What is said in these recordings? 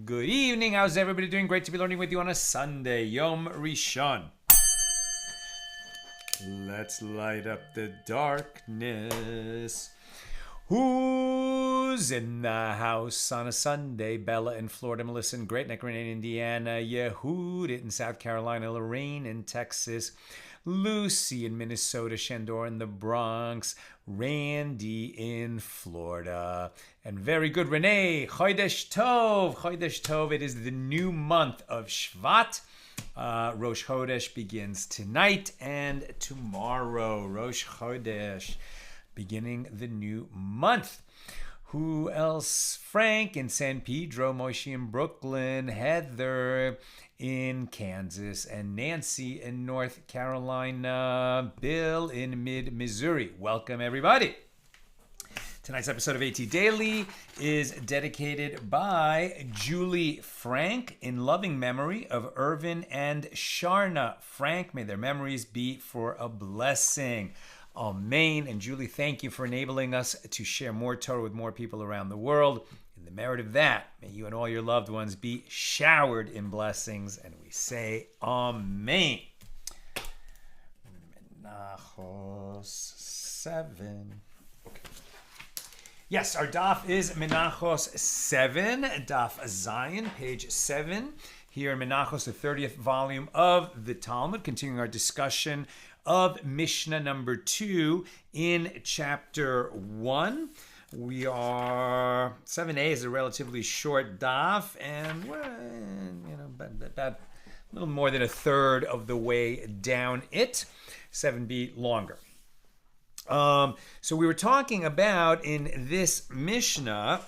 Good evening. How's everybody doing? Great to be learning with you on a Sunday, Yom Rishon. Let's light up the darkness. Who's in the house on a Sunday? Bella in Florida, Melissa in Great Neck, Renee in Indiana, Yehud in South Carolina, Lorraine in Texas, Lucy in Minnesota, Shandor in the Bronx, Randy in Florida. And very good, Renee, Chodesh Tov. Chodesh Tov, it is the new month of Shvat. Rosh Chodesh begins tonight and tomorrow. Rosh Chodesh, beginning the new month. Who else? Frank in San Pedro, Moshe in Brooklyn, Heather in Kansas, and Nancy in North Carolina, Bill in mid-Missouri. Welcome, everybody. Tonight's episode of AT Daily is dedicated by Julie Frank in loving memory of Irvin and Sharna Frank. May their memories be for a blessing. Amen. And Julie, thank you for enabling us to share more Torah with more people around the world. In the merit of that, may you and all your loved ones be showered in blessings. And we say Amen. Menachot 7. Okay. Yes, our daf is Menachot 7, daf Zion, page 7. Here in Menachot, the 30th volume of the Talmud, continuing our discussion of Mishna number 2 in chapter 1. We are 7a is a relatively short daf, and we're about a little more than a third of the way down it. 7b longer. So we were talking about in this Mishnah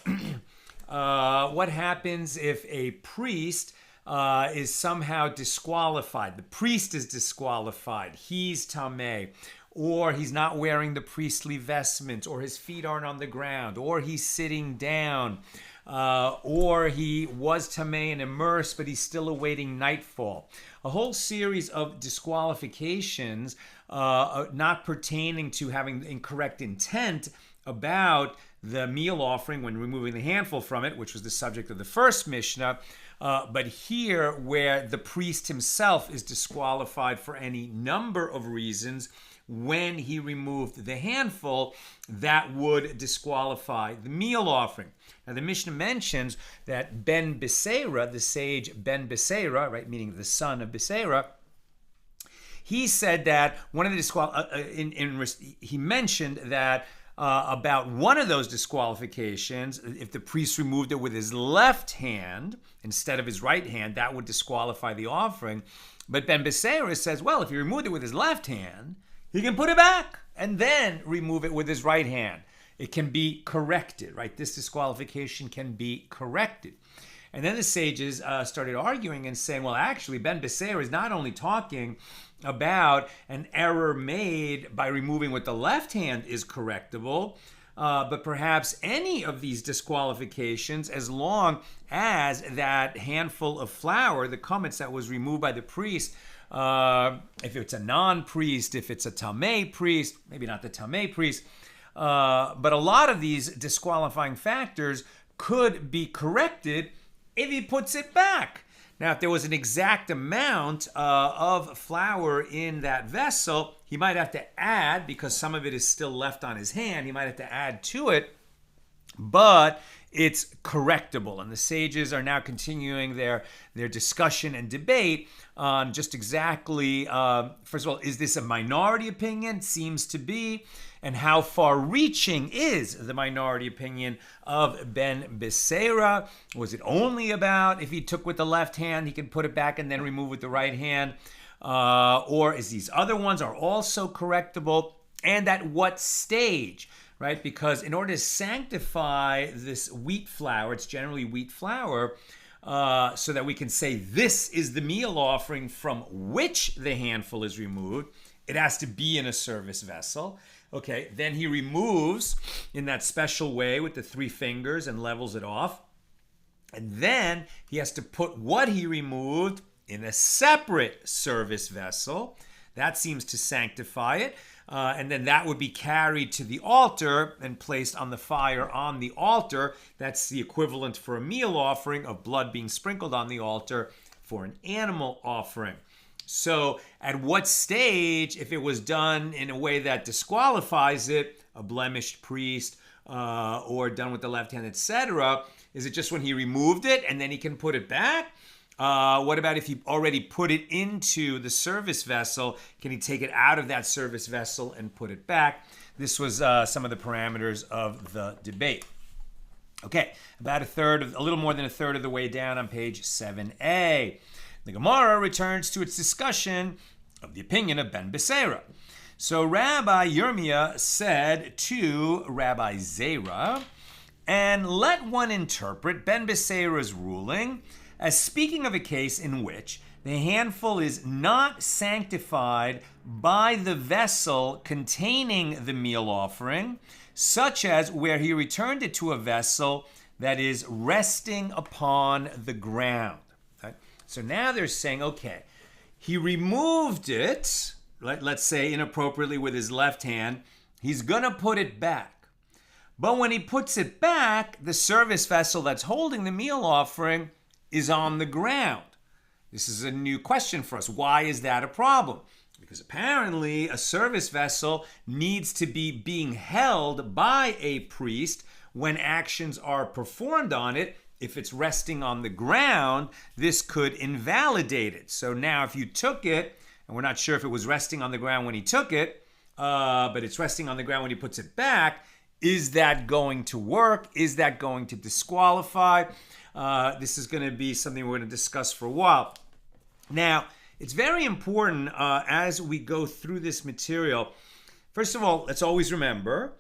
what happens if a priest is somehow disqualified. The priest is disqualified. He's tameh, or he's not wearing the priestly vestments, or his feet aren't on the ground, or he's sitting down, or he was tameh and immersed, but he's still awaiting nightfall. A whole series of disqualifications not pertaining to having incorrect intent about the meal offering when removing the handful from it, which was the subject of the first Mishnah. But here, where the priest himself is disqualified for any number of reasons, when he removed the handful, that would disqualify the meal offering. Now, the Mishnah mentions that Ben Beseira, the sage Ben Beseira, right, meaning the son of Beseira, he said that one of the he mentioned that about one of those disqualifications, if the priest removed it with his left hand instead of his right hand, that would disqualify the offering. But Ben Beseira says, well, if he removed it with his left hand, he can put it back and then remove it with his right hand. It can be corrected, right? This disqualification can be corrected. And then the sages started arguing and saying, well, actually, Ben Beseira is not only talking about an error made by removing what the left hand is correctable, but perhaps any of these disqualifications, as long as that handful of flour, the chametz that was removed by the priest, if it's a non-priest, if it's a tamei priest, maybe not the tamei priest, but a lot of these disqualifying factors could be corrected if he puts it back. Now, if there was an exact amount of flour in that vessel, he might have to add, because some of it is still left on his hand, he might have to add to it, but it's correctable. And the sages are now continuing their discussion and debate on just exactly, first of all, is this a minority opinion? Seems to be. And how far-reaching is the minority opinion of Ben Beseira? Was it only about if he took with the left hand, he can put it back and then remove with the right hand? Or is these other ones are also correctable? And at what stage, right? Because in order to sanctify this wheat flour, it's generally wheat flour, so that we can say this is the meal offering from which the handful is removed, it has to be in a service vessel. Okay, then he removes in that special way with the 3 fingers and levels it off. And then he has to put what he removed in a separate service vessel. That seems to sanctify it. And then that would be carried to the altar and placed on the fire on the altar. That's the equivalent for a meal offering of blood being sprinkled on the altar for an animal offering. So at what stage, if it was done in a way that disqualifies it, a blemished priest, or done with the left hand, etc., is it just when he removed it and then he can put it back? What about if he already put it into the service vessel? Can he take it out of that service vessel and put it back? This was some of the parameters of the debate. Okay, about a little more than a third of the way down on page 7a. The Gemara returns to its discussion of the opinion of Ben Beseira. So Rabbi Yirmiyah said to Rabbi Zera, and let one interpret Ben Beseira's ruling as speaking of a case in which the handful is not sanctified by the vessel containing the meal offering, such as where he returned it to a vessel that is resting upon the ground. So now they're saying, okay, he removed it, let's say inappropriately with his left hand. He's going to put it back. But when he puts it back, the service vessel that's holding the meal offering is on the ground. This is a new question for us. Why is that a problem? Because apparently a service vessel needs to be being held by a priest when actions are performed on it. If it's resting on the ground, this could invalidate it. So now if you took it, and we're not sure if it was resting on the ground when he took it, but it's resting on the ground when he puts it back, is that going to work? Is that going to disqualify? This is going to be something we're going to discuss for a while. Now, it's very important as we go through this material. First of all, let's always remember,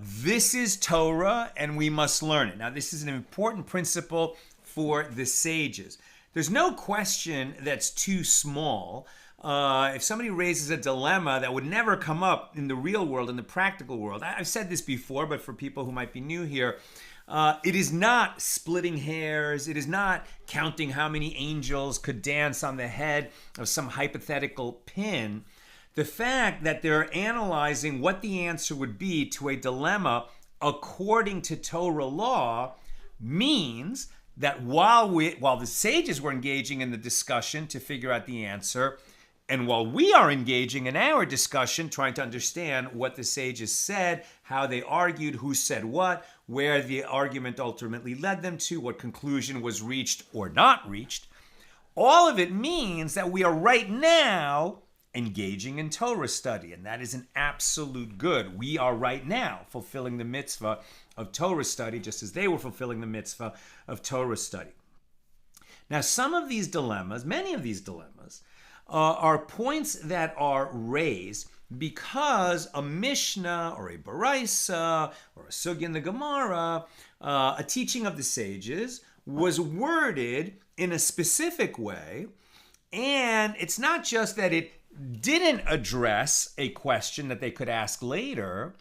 this is Torah and we must learn it. Now, this is an important principle for the sages. There's no question that's too small. If somebody raises a dilemma that would never come up in the real world, in the practical world, I've said this before, but for people who might be new here, it is not splitting hairs. It is not counting how many angels could dance on the head of some hypothetical pin. The fact that they're analyzing what the answer would be to a dilemma according to Torah law means that while the sages were engaging in the discussion to figure out the answer, and while we are engaging in our discussion, trying to understand what the sages said, how they argued, who said what, where the argument ultimately led them to, what conclusion was reached or not reached, all of it means that we are right now engaging in Torah study, and that is an absolute good. We are right now fulfilling the mitzvah of Torah study, just as they were fulfilling the mitzvah of Torah study. Now, some of these dilemmas, many of these dilemmas, are points that are raised because a Mishna or a Baraisa or a Sugya in the Gemara, a teaching of the sages, was worded in a specific way. And it's not just that it didn't address a question that they could ask later,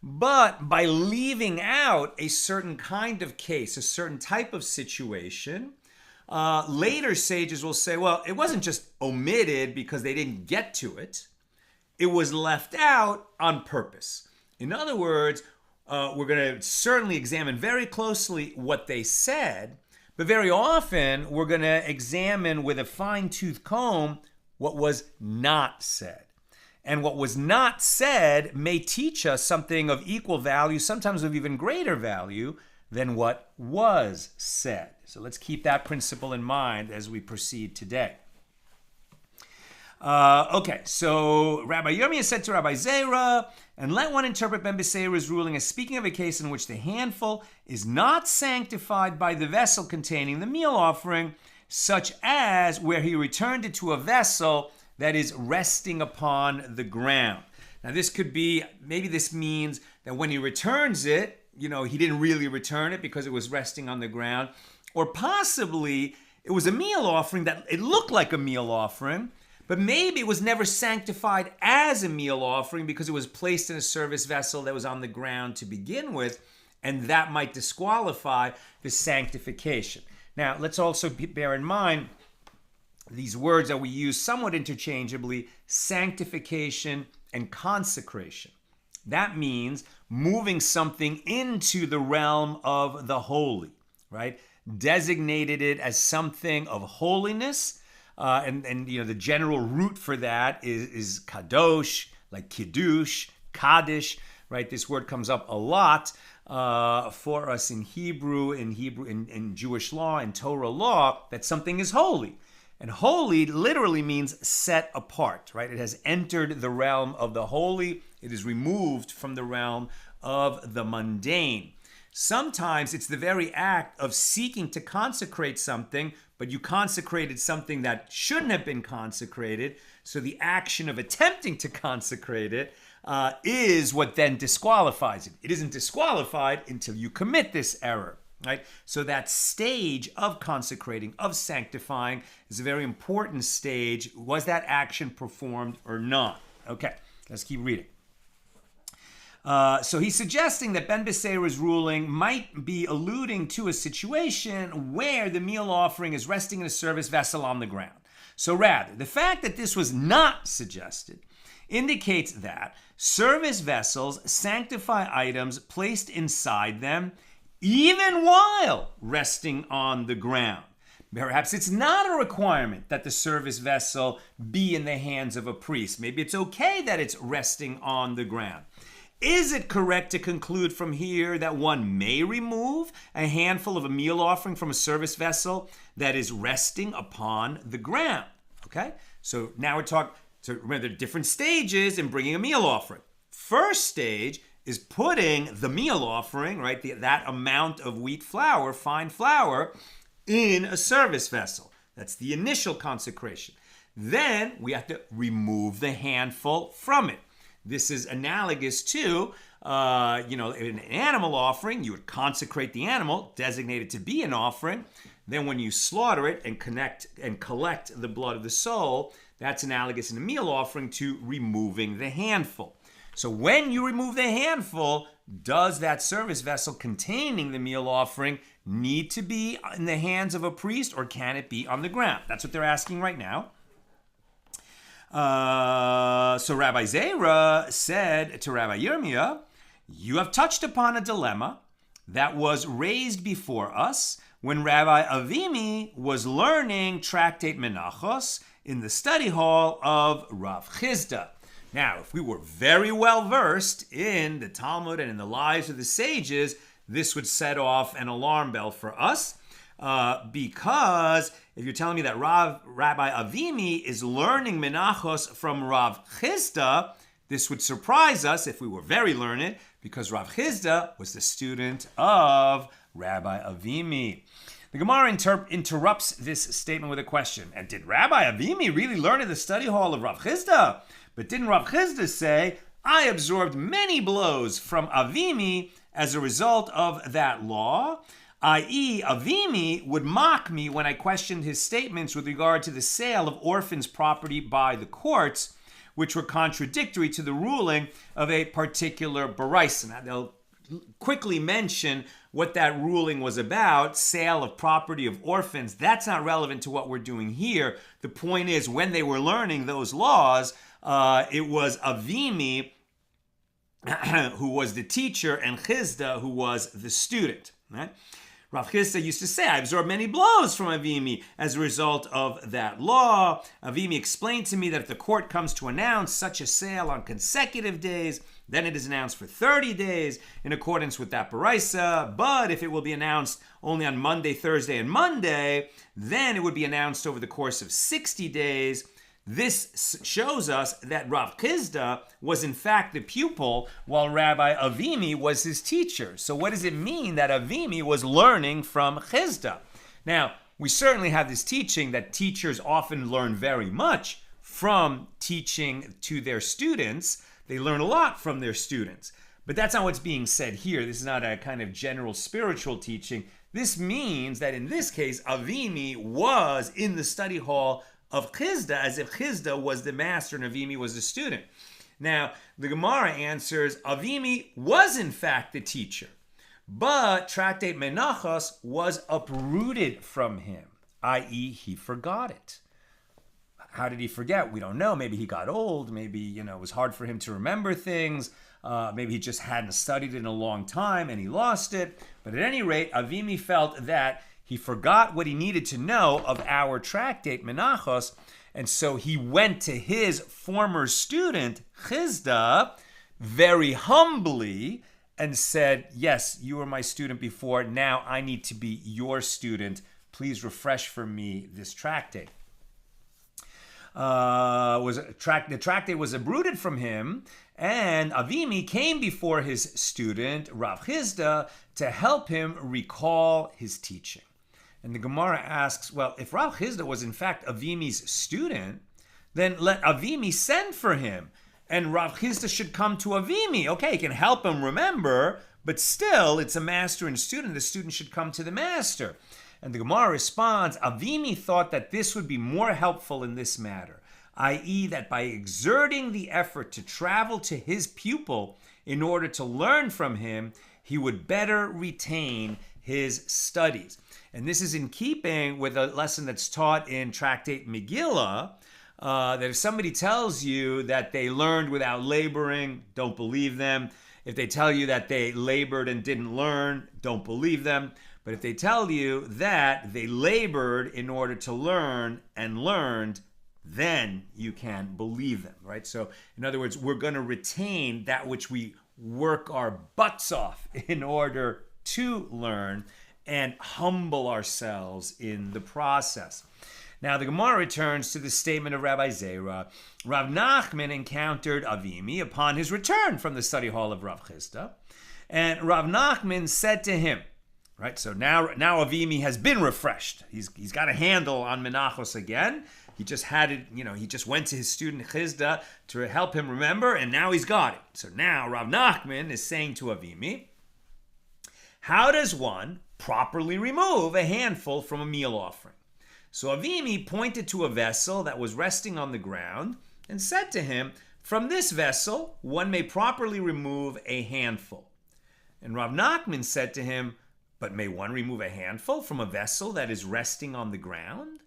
but by leaving out a certain kind of case, a certain type of situation, later sages will say, well, it wasn't just omitted because they didn't get to it. It was left out on purpose. In other words, we're going to certainly examine very closely what they said, but very often we're going to examine with a fine-tooth comb what was not said. And what was not said may teach us something of equal value, sometimes of even greater value than what was said. So let's keep that principle in mind as we proceed today. Okay, so Rabbi Yirmiyah said to Rabbi Zera, and let one interpret Ben Beseira's ruling as speaking of a case in which the handful is not sanctified by the vessel containing the meal offering, such as where he returned it to a vessel that is resting upon the ground. Now this could be, maybe this means that when he returns it, he didn't really return it because it was resting on the ground. Or possibly it was a meal offering that it looked like a meal offering, but maybe it was never sanctified as a meal offering because it was placed in a service vessel that was on the ground to begin with, and that might disqualify the sanctification. Now, let's also bear in mind these words that we use somewhat interchangeably, sanctification and consecration. That means moving something into the realm of the holy, right? Designated it as something of holiness, and the general root for that is kadosh, like kiddush, kaddish, right? This word comes up a lot for us in Hebrew, in Jewish law, in Torah law, that something is holy. And holy literally means set apart, right? It has entered the realm of the holy. It is removed from the realm of the mundane. Sometimes it's the very act of seeking to consecrate something, but you consecrated something that shouldn't have been consecrated. So the action of attempting to consecrate it is what then disqualifies it. It isn't disqualified until you commit this error. Right? So that stage of consecrating, of sanctifying, is a very important stage. Was that action performed or not? Okay, let's keep reading. So he's suggesting that Ben Beseira's ruling might be alluding to a situation where the meal offering is resting in a service vessel on the ground. So rather, the fact that this was not suggested indicates that service vessels sanctify items placed inside them even while resting on the ground. Perhaps it's not a requirement that the service vessel be in the hands of a priest. Maybe it's okay that it's resting on the ground. Is it correct to conclude from here that one may remove a handful of a meal offering from a service vessel that is resting upon the ground? Okay, so now we're talking, so remember there are different stages in bringing a meal offering. First stage is putting the meal offering, right, that amount of wheat flour, fine flour, in a service vessel. That's the initial consecration. Then we have to remove the handful from it. This is analogous to, an animal offering. You would consecrate the animal, designate it to be an offering. Then when you slaughter it and collect the blood of the soul, that's analogous in a meal offering to removing the handful. So when you remove the handful, does that service vessel containing the meal offering need to be in the hands of a priest, or can it be on the ground? That's what they're asking right now. So Rabbi Zera said to Rabbi Yirmiyah, you have touched upon a dilemma that was raised before us when Rabbi Avimi was learning Tractate Menachos in the study hall of Rav Chisda. Now, if we were very well versed in the Talmud and in the lives of the sages, this would set off an alarm bell for us, because if you're telling me that Rabbi Avimi is learning Menachos from Rav Chisda, this would surprise us if we were very learned, because Rav Chisda was the student of Rabbi Avimi. The Gemara interrupts this statement with a question. And did Rabbi Avimi really learn in the study hall of Rav Chisda? But didn't Rav Chisda say, I absorbed many blows from Avimi as a result of that law? i.e., Avimi would mock me when I questioned his statements with regard to the sale of orphans' property by the courts, which were contradictory to the ruling of a particular baraisa. Now, they'll quickly mention what that ruling was about, sale of property of orphans. That's not relevant to what we're doing here. The point is, when they were learning those laws, it was Avimi who was the teacher and Chizda who was the student. Right? Rav Chisda used to say, I absorbed many blows from Avimi as a result of that law. Avimi explained to me that if the court comes to announce such a sale on consecutive days, then it is announced for 30 days in accordance with that baraisa. But if it will be announced only on Monday, Thursday, and Monday, then it would be announced over the course of 60 days. This shows us that Rav Chisda was in fact the pupil, while Rabbi Avimi was his teacher. So what does it mean that Avimi was learning from Chisda? Now, we certainly have this teaching that teachers often learn very much from teaching to their students. They learn a lot from their students. But that's not what's being said here. This is not a kind of general spiritual teaching. This means that in this case, Avimi was in the study hall of Chisda, as if Chisda was the master and Avimi was the student. Now, the Gemara answers, Avimi was in fact the teacher, but tractate Menachos was uprooted from him, i.e. he forgot it. How did he forget? We don't know. Maybe he got old. Maybe, it was hard for him to remember things. Maybe he just hadn't studied it in a long time and he lost it. But at any rate, Avimi felt that he forgot what he needed to know of our tractate, Menachos, and so he went to his former student, Chisda, very humbly, and said, yes, you were my student before, now I need to be your student. Please refresh for me this tractate. The tractate was uprooted from him, and Avimi came before his student, Rav Chisda, to help him recall his teaching. And the Gemara asks, well, if Rav Chisda was in fact Avimi's student, then let Avimi send for him. And Rav Chisda should come to Avimi. Okay, he can help him remember, but still, it's a master and student. The student should come to the master. And the Gemara responds, Avimi thought that this would be more helpful in this matter, i.e. that by exerting the effort to travel to his pupil in order to learn from him, he would better retain his studies. And this is in keeping with a lesson that's taught in Tractate Megillah, that if somebody tells you that they learned without laboring, don't believe them. If they tell you that they labored and didn't learn, don't believe them. But if they tell you that they labored in order to learn and learned, then you can believe them, right? So in other words, we're going to retain that which we work our butts off in order to learn and humble ourselves in the process. Now the Gemara returns to the statement of Rabbi Zera. Rav Nachman encountered Avimi upon his return from the study hall of Rav Chisda, and Rav Nachman said to him, right, so now Avimi has been refreshed. He's got a handle on Menachos again. He just had it, he just went to his student Chisda to help him remember, and now he's got it. So now Rav Nachman is saying to Avimi, how does one properly remove a handful from a meal offering? So Avimi pointed to a vessel that was resting on the ground and said to him, from this vessel, one may properly remove a handful. And Rav Nachman said to him, but may one remove a handful from a vessel that is resting on the ground?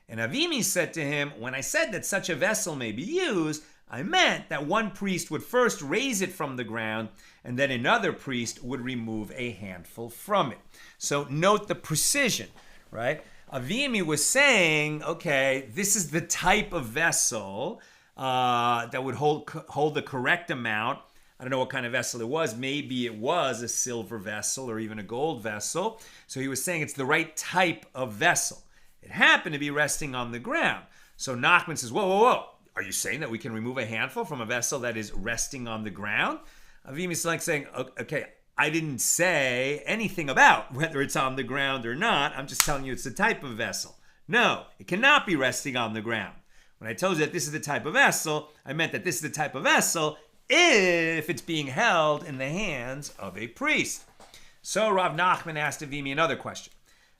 And Avimi said to him, when I said that such a vessel may be used, I meant that one priest would first raise it from the ground, and then another priest would remove a handful from it. So note the precision, right? Avimi was saying, okay, this is the type of vessel that would hold the correct amount. I don't know what kind of vessel it was. Maybe it was a silver vessel or even a gold vessel. So he was saying it's the right type of vessel. It happened to be resting on the ground. So Nachman says, whoa. Are you saying that we can remove a handful from a vessel that is resting on the ground? Avimi is like saying, okay, I didn't say anything about whether it's on the ground or not. I'm just telling you it's the type of vessel. No, it cannot be resting on the ground. When I told you that this is the type of vessel, I meant that this is the type of vessel if it's being held in the hands of a priest. So Rav Nachman asked Avimi another question.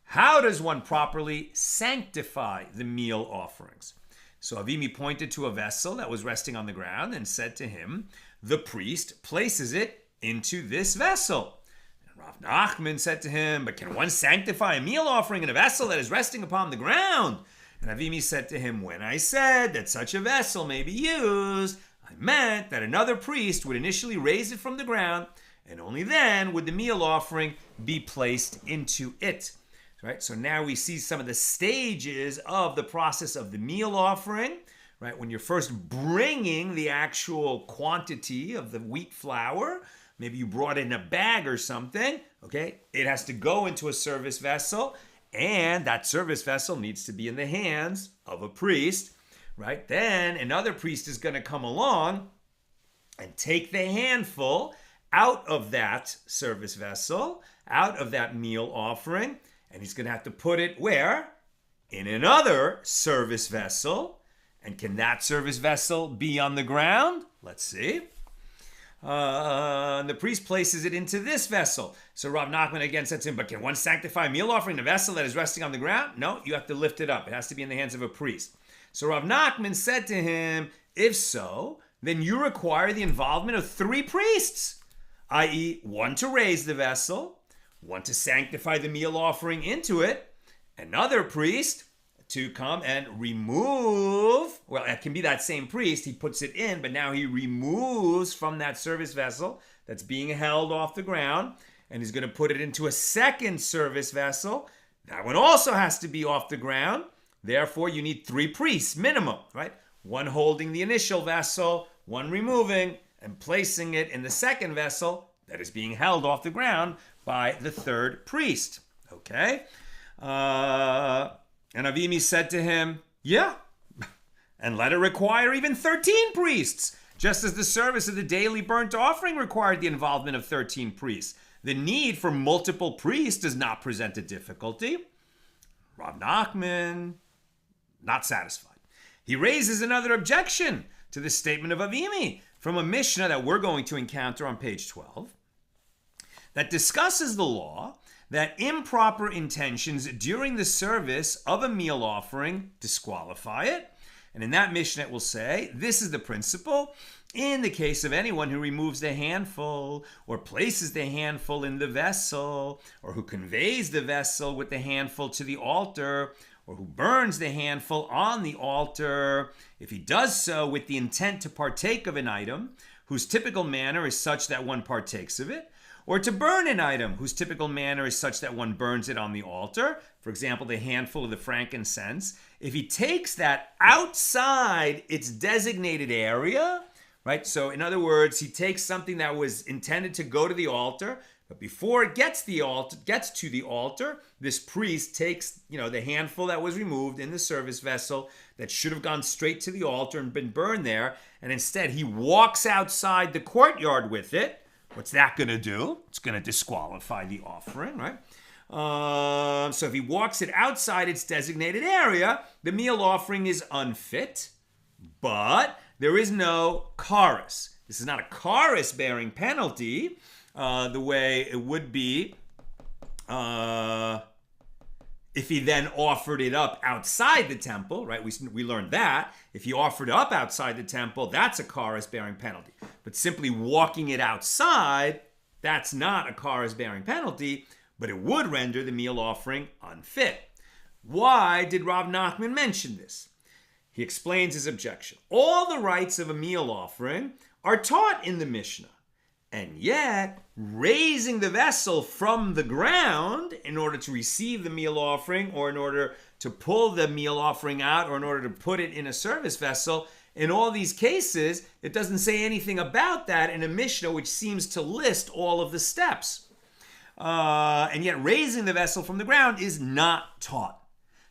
How does one properly sanctify the meal offerings? So Avimi pointed to a vessel that was resting on the ground and said to him, the priest places it into this vessel. And Rav Nachman said to him, but can one sanctify a meal offering in a vessel that is resting upon the ground? And Avimi said to him, when I said that such a vessel may be used, I meant that another priest would initially raise it from the ground, and only then would the meal offering be placed into it. Right? So now we see some of the stages of the process of the meal offering. Right? When you're first bringing the actual quantity of the wheat flour, maybe you brought it in a bag or something, okay? It has to go into a service vessel, and that service vessel needs to be in the hands of a priest, right? Then another priest is going to come along and take the handful out of that service vessel, out of that meal offering, and he's going to have to put it where? In another service vessel. And can that service vessel be on the ground? Let's see. The priest places it into this vessel. So Rav Nachman again said to him, but can one sanctify a meal offering in a vessel that is resting on the ground? No, you have to lift it up. It has to be in the hands of a priest. So Rav Nachman said to him, if so, then you require the involvement of 3 priests, i.e., one to raise the vessel, one to sanctify the meal offering into it, another priest to come and remove, well, it can be that same priest, he puts it in, but now he removes from that service vessel that's being held off the ground, and he's going to put it into a second service vessel. That one also has to be off the ground. Therefore, you need 3 priests, minimum, right? One holding the initial vessel, one removing and placing it in the second vessel that is being held off the ground by the third priest, okay? And Avimi said to him, yeah, and let it require even 13 priests, just as the service of the daily burnt offering required the involvement of 13 priests. The need for multiple priests does not present a difficulty. Rav Nachman, not satisfied. He raises another objection to the statement of Avimi from a Mishna that we're going to encounter on page 12 that discusses the law that improper intentions during the service of a meal offering disqualify it. And in that Mishnah it will say, this is the principle in the case of anyone who removes the handful or places the handful in the vessel, or who conveys the vessel with the handful to the altar, or who burns the handful on the altar, if he does so with the intent to partake of an item whose typical manner is such that one partakes of it, or to burn an item whose typical manner is such that one burns it on the altar, for example, the handful of the frankincense, if he takes that outside its designated area, right? So in other words, he takes something that was intended to go to the altar, but before it gets to the altar, this priest takes, the handful that was removed in the service vessel that should have gone straight to the altar and been burned there, and instead he walks outside the courtyard with it. What's that going to do? It's going to disqualify the offering, right? So if he walks it outside its designated area, the meal offering is unfit, but there is no chorus. This is not a chorus-bearing penalty the way it would be if he then offered it up outside the temple, right? We learned that. If he offered it up outside the temple, that's a chorus-bearing penalty. But simply walking it outside, that's not a chorus-bearing penalty, but it would render the meal offering unfit. Why did Rav Nachman mention this? He explains his objection. All the rites of a meal offering are taught in the Mishnah. And yet, raising the vessel from the ground in order to receive the meal offering, or in order to pull the meal offering out, or in order to put it in a service vessel, in all these cases, it doesn't say anything about that in a Mishnah which seems to list all of the steps. And yet, raising the vessel from the ground is not taught.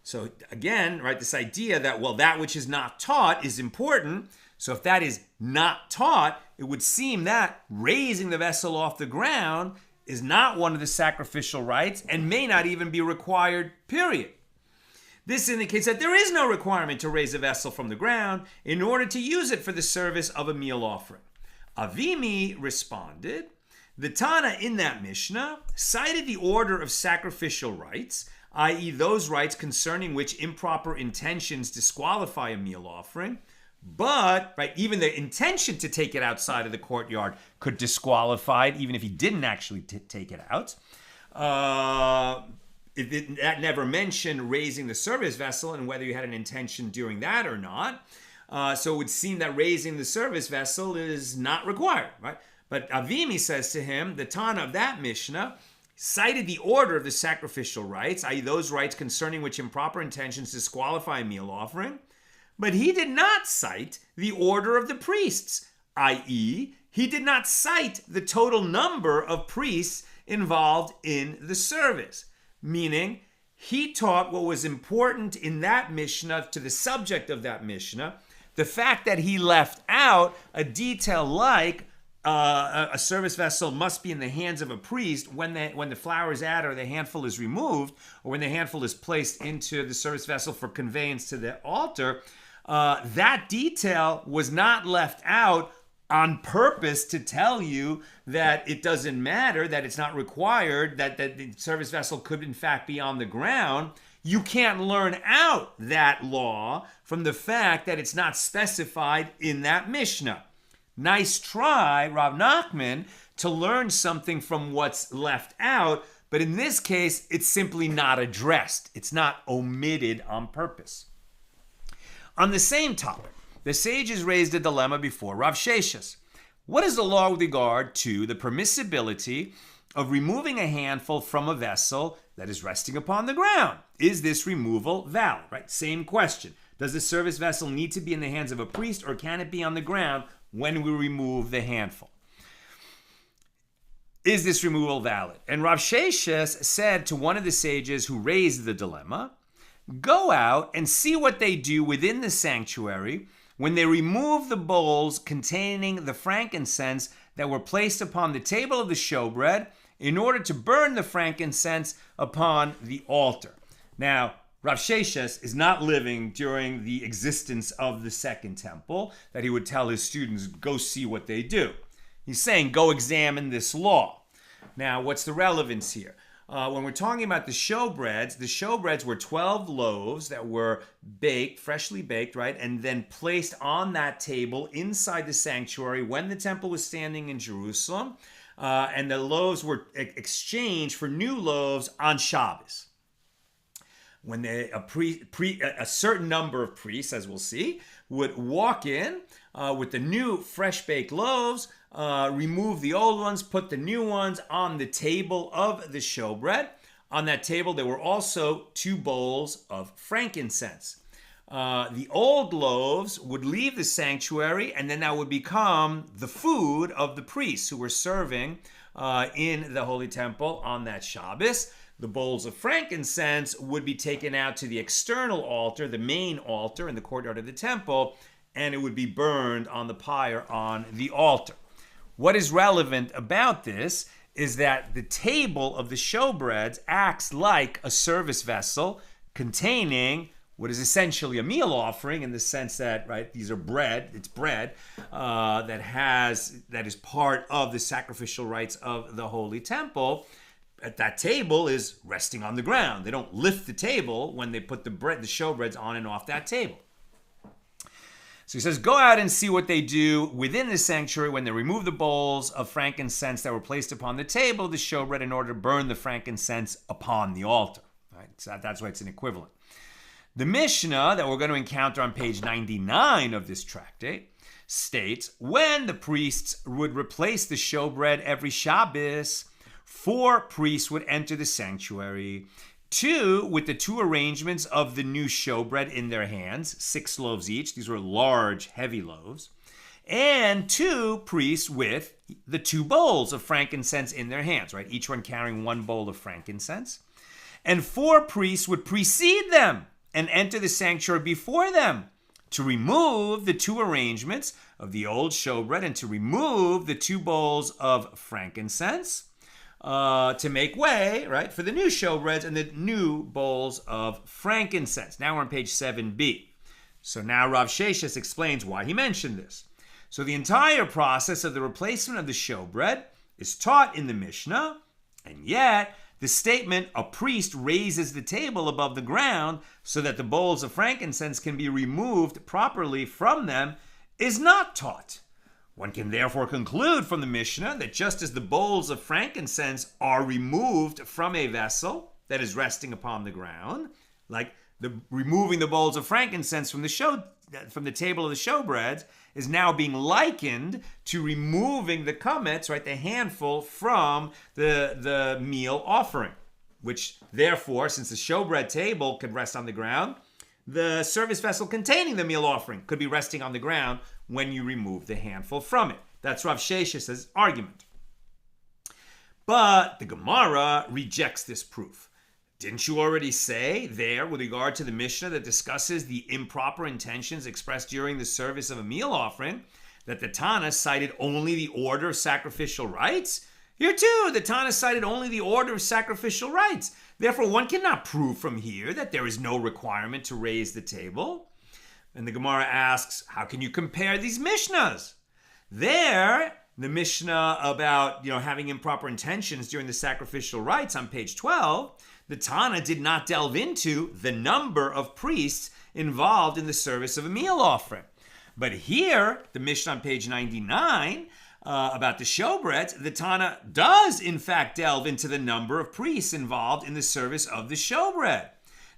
So again, right, this idea that, that which is not taught is important. So if that is not taught, it would seem that raising the vessel off the ground is not one of the sacrificial rites and may not even be required, period. This indicates that there is no requirement to raise a vessel from the ground in order to use it for the service of a meal offering. Avimi responded The Tana in that Mishnah cited the order of sacrificial rites, i.e. those rites concerning which improper intentions disqualify a meal offering, but even the intention to take it outside of the courtyard could disqualify it, even if he didn't actually take it out. That never mentioned raising the service vessel and whether you had an intention doing that or not. So it would seem that raising the service vessel is not required, right? But Avimi says to him, the Tana of that Mishnah cited the order of the sacrificial rites, i.e. those rites concerning which improper intentions disqualify a meal offering, but he did not cite the order of the priests, i.e. he did not cite the total number of priests involved in the service, meaning he taught what was important in that Mishnah to the subject of that Mishnah. The fact that he left out a detail like a service vessel must be in the hands of a priest when the flour is added or the handful is removed, or when the handful is placed into the service vessel for conveyance to the altar, that detail was not left out on purpose to tell you that it doesn't matter, that it's not required, that the service vessel could in fact be on the ground. You can't learn out that law from the fact that it's not specified in that Mishnah. Nice try, Rav Nachman, to learn something from what's left out, but in this case, it's simply not addressed. It's not omitted on purpose. On the same topic, the sages raised a dilemma before Rav Sheshis. What is the law with regard to the permissibility of removing a handful from a vessel that is resting upon the ground? Is this removal valid? Right? Same question. Does the service vessel need to be in the hands of a priest, or can it be on the ground when we remove the handful? Is this removal valid? And Rav Sheshis said to one of the sages who raised the dilemma, go out and see what they do within the sanctuary when they remove the bowls containing the frankincense that were placed upon the table of the showbread in order to burn the frankincense upon the altar. Now, Rav Sheshis is not living during the existence of the Second Temple, that he would tell his students, go see what they do. He's saying, go examine this law. Now, what's the relevance here? When we're talking about the showbreads were 12 loaves that were baked, freshly baked, right? And then placed on that table inside the sanctuary when the temple was standing in Jerusalem. And the loaves were exchanged for new loaves on Shabbos. When a certain number of priests, as we'll see, would walk in with the new fresh baked loaves, remove the old ones, put the new ones on the table of the showbread. On that table, there were also 2 bowls of frankincense. The old loaves would leave the sanctuary, and then that would become the food of the priests who were serving in the Holy Temple on that Shabbos. The bowls of frankincense would be taken out to the external altar, the main altar in the courtyard of the temple, and it would be burned on the pyre on the altar. What is relevant about this is that the table of the showbreads acts like a service vessel containing what is essentially a meal offering, in the sense that, right, these are bread, it's bread that is part of the sacrificial rites of the Holy Temple. At that table is resting on the ground. They don't lift the table when they put the showbreads on and off that table. So he says, go out and see what they do within the sanctuary when they remove the bowls of frankincense that were placed upon the table of the showbread in order to burn the frankincense upon the altar. Right? So that's why it's an equivalent. The Mishnah that we're going to encounter on page 99 of this tractate states, when the priests would replace the showbread every Shabbos, 4 priests would enter the sanctuary, 2 with the 2 arrangements of the new showbread in their hands, 6 loaves each. These were large, heavy loaves. And 2 priests with the 2 bowls of frankincense in their hands, right? Each one carrying 1 bowl of frankincense. And 4 priests would precede them and enter the sanctuary before them to remove the 2 arrangements of the old showbread and to remove the 2 bowls of frankincense, to make way, right, for the new showbreads and the new bowls of frankincense. Now we're on page 7b. So now Rav Sheshis explains why he mentioned this. So the entire process of the replacement of the showbread is taught in the Mishnah, and yet the statement, a priest raises the table above the ground so that the bowls of frankincense can be removed properly from them, is not taught. One can therefore conclude from the Mishnah that just as the bowls of frankincense are removed from a vessel that is resting upon the ground, like removing the bowls of frankincense from the table of the showbreads is now being likened to removing the chametz, right, the handful from the meal offering, which therefore, since the showbread table could rest on the ground, the service vessel containing the meal offering could be resting on the ground when you remove the handful from it. That's Rav Shesh's argument. But the Gemara rejects this proof. Didn't you already say there, with regard to the Mishnah that discusses the improper intentions expressed during the service of a meal offering, that the Tana cited only the order of sacrificial rites? Here too, the Tana cited only the order of sacrificial rites. Therefore, one cannot prove from here that there is no requirement to raise the table. And the Gemara asks, how can you compare these Mishnahs? There, the Mishnah about having improper intentions during the sacrificial rites on page 12, the Tana did not delve into the number of priests involved in the service of a meal offering. But here, the Mishnah on page 99, about the showbreads, the Tana does in fact delve into the number of priests involved in the service of the showbread.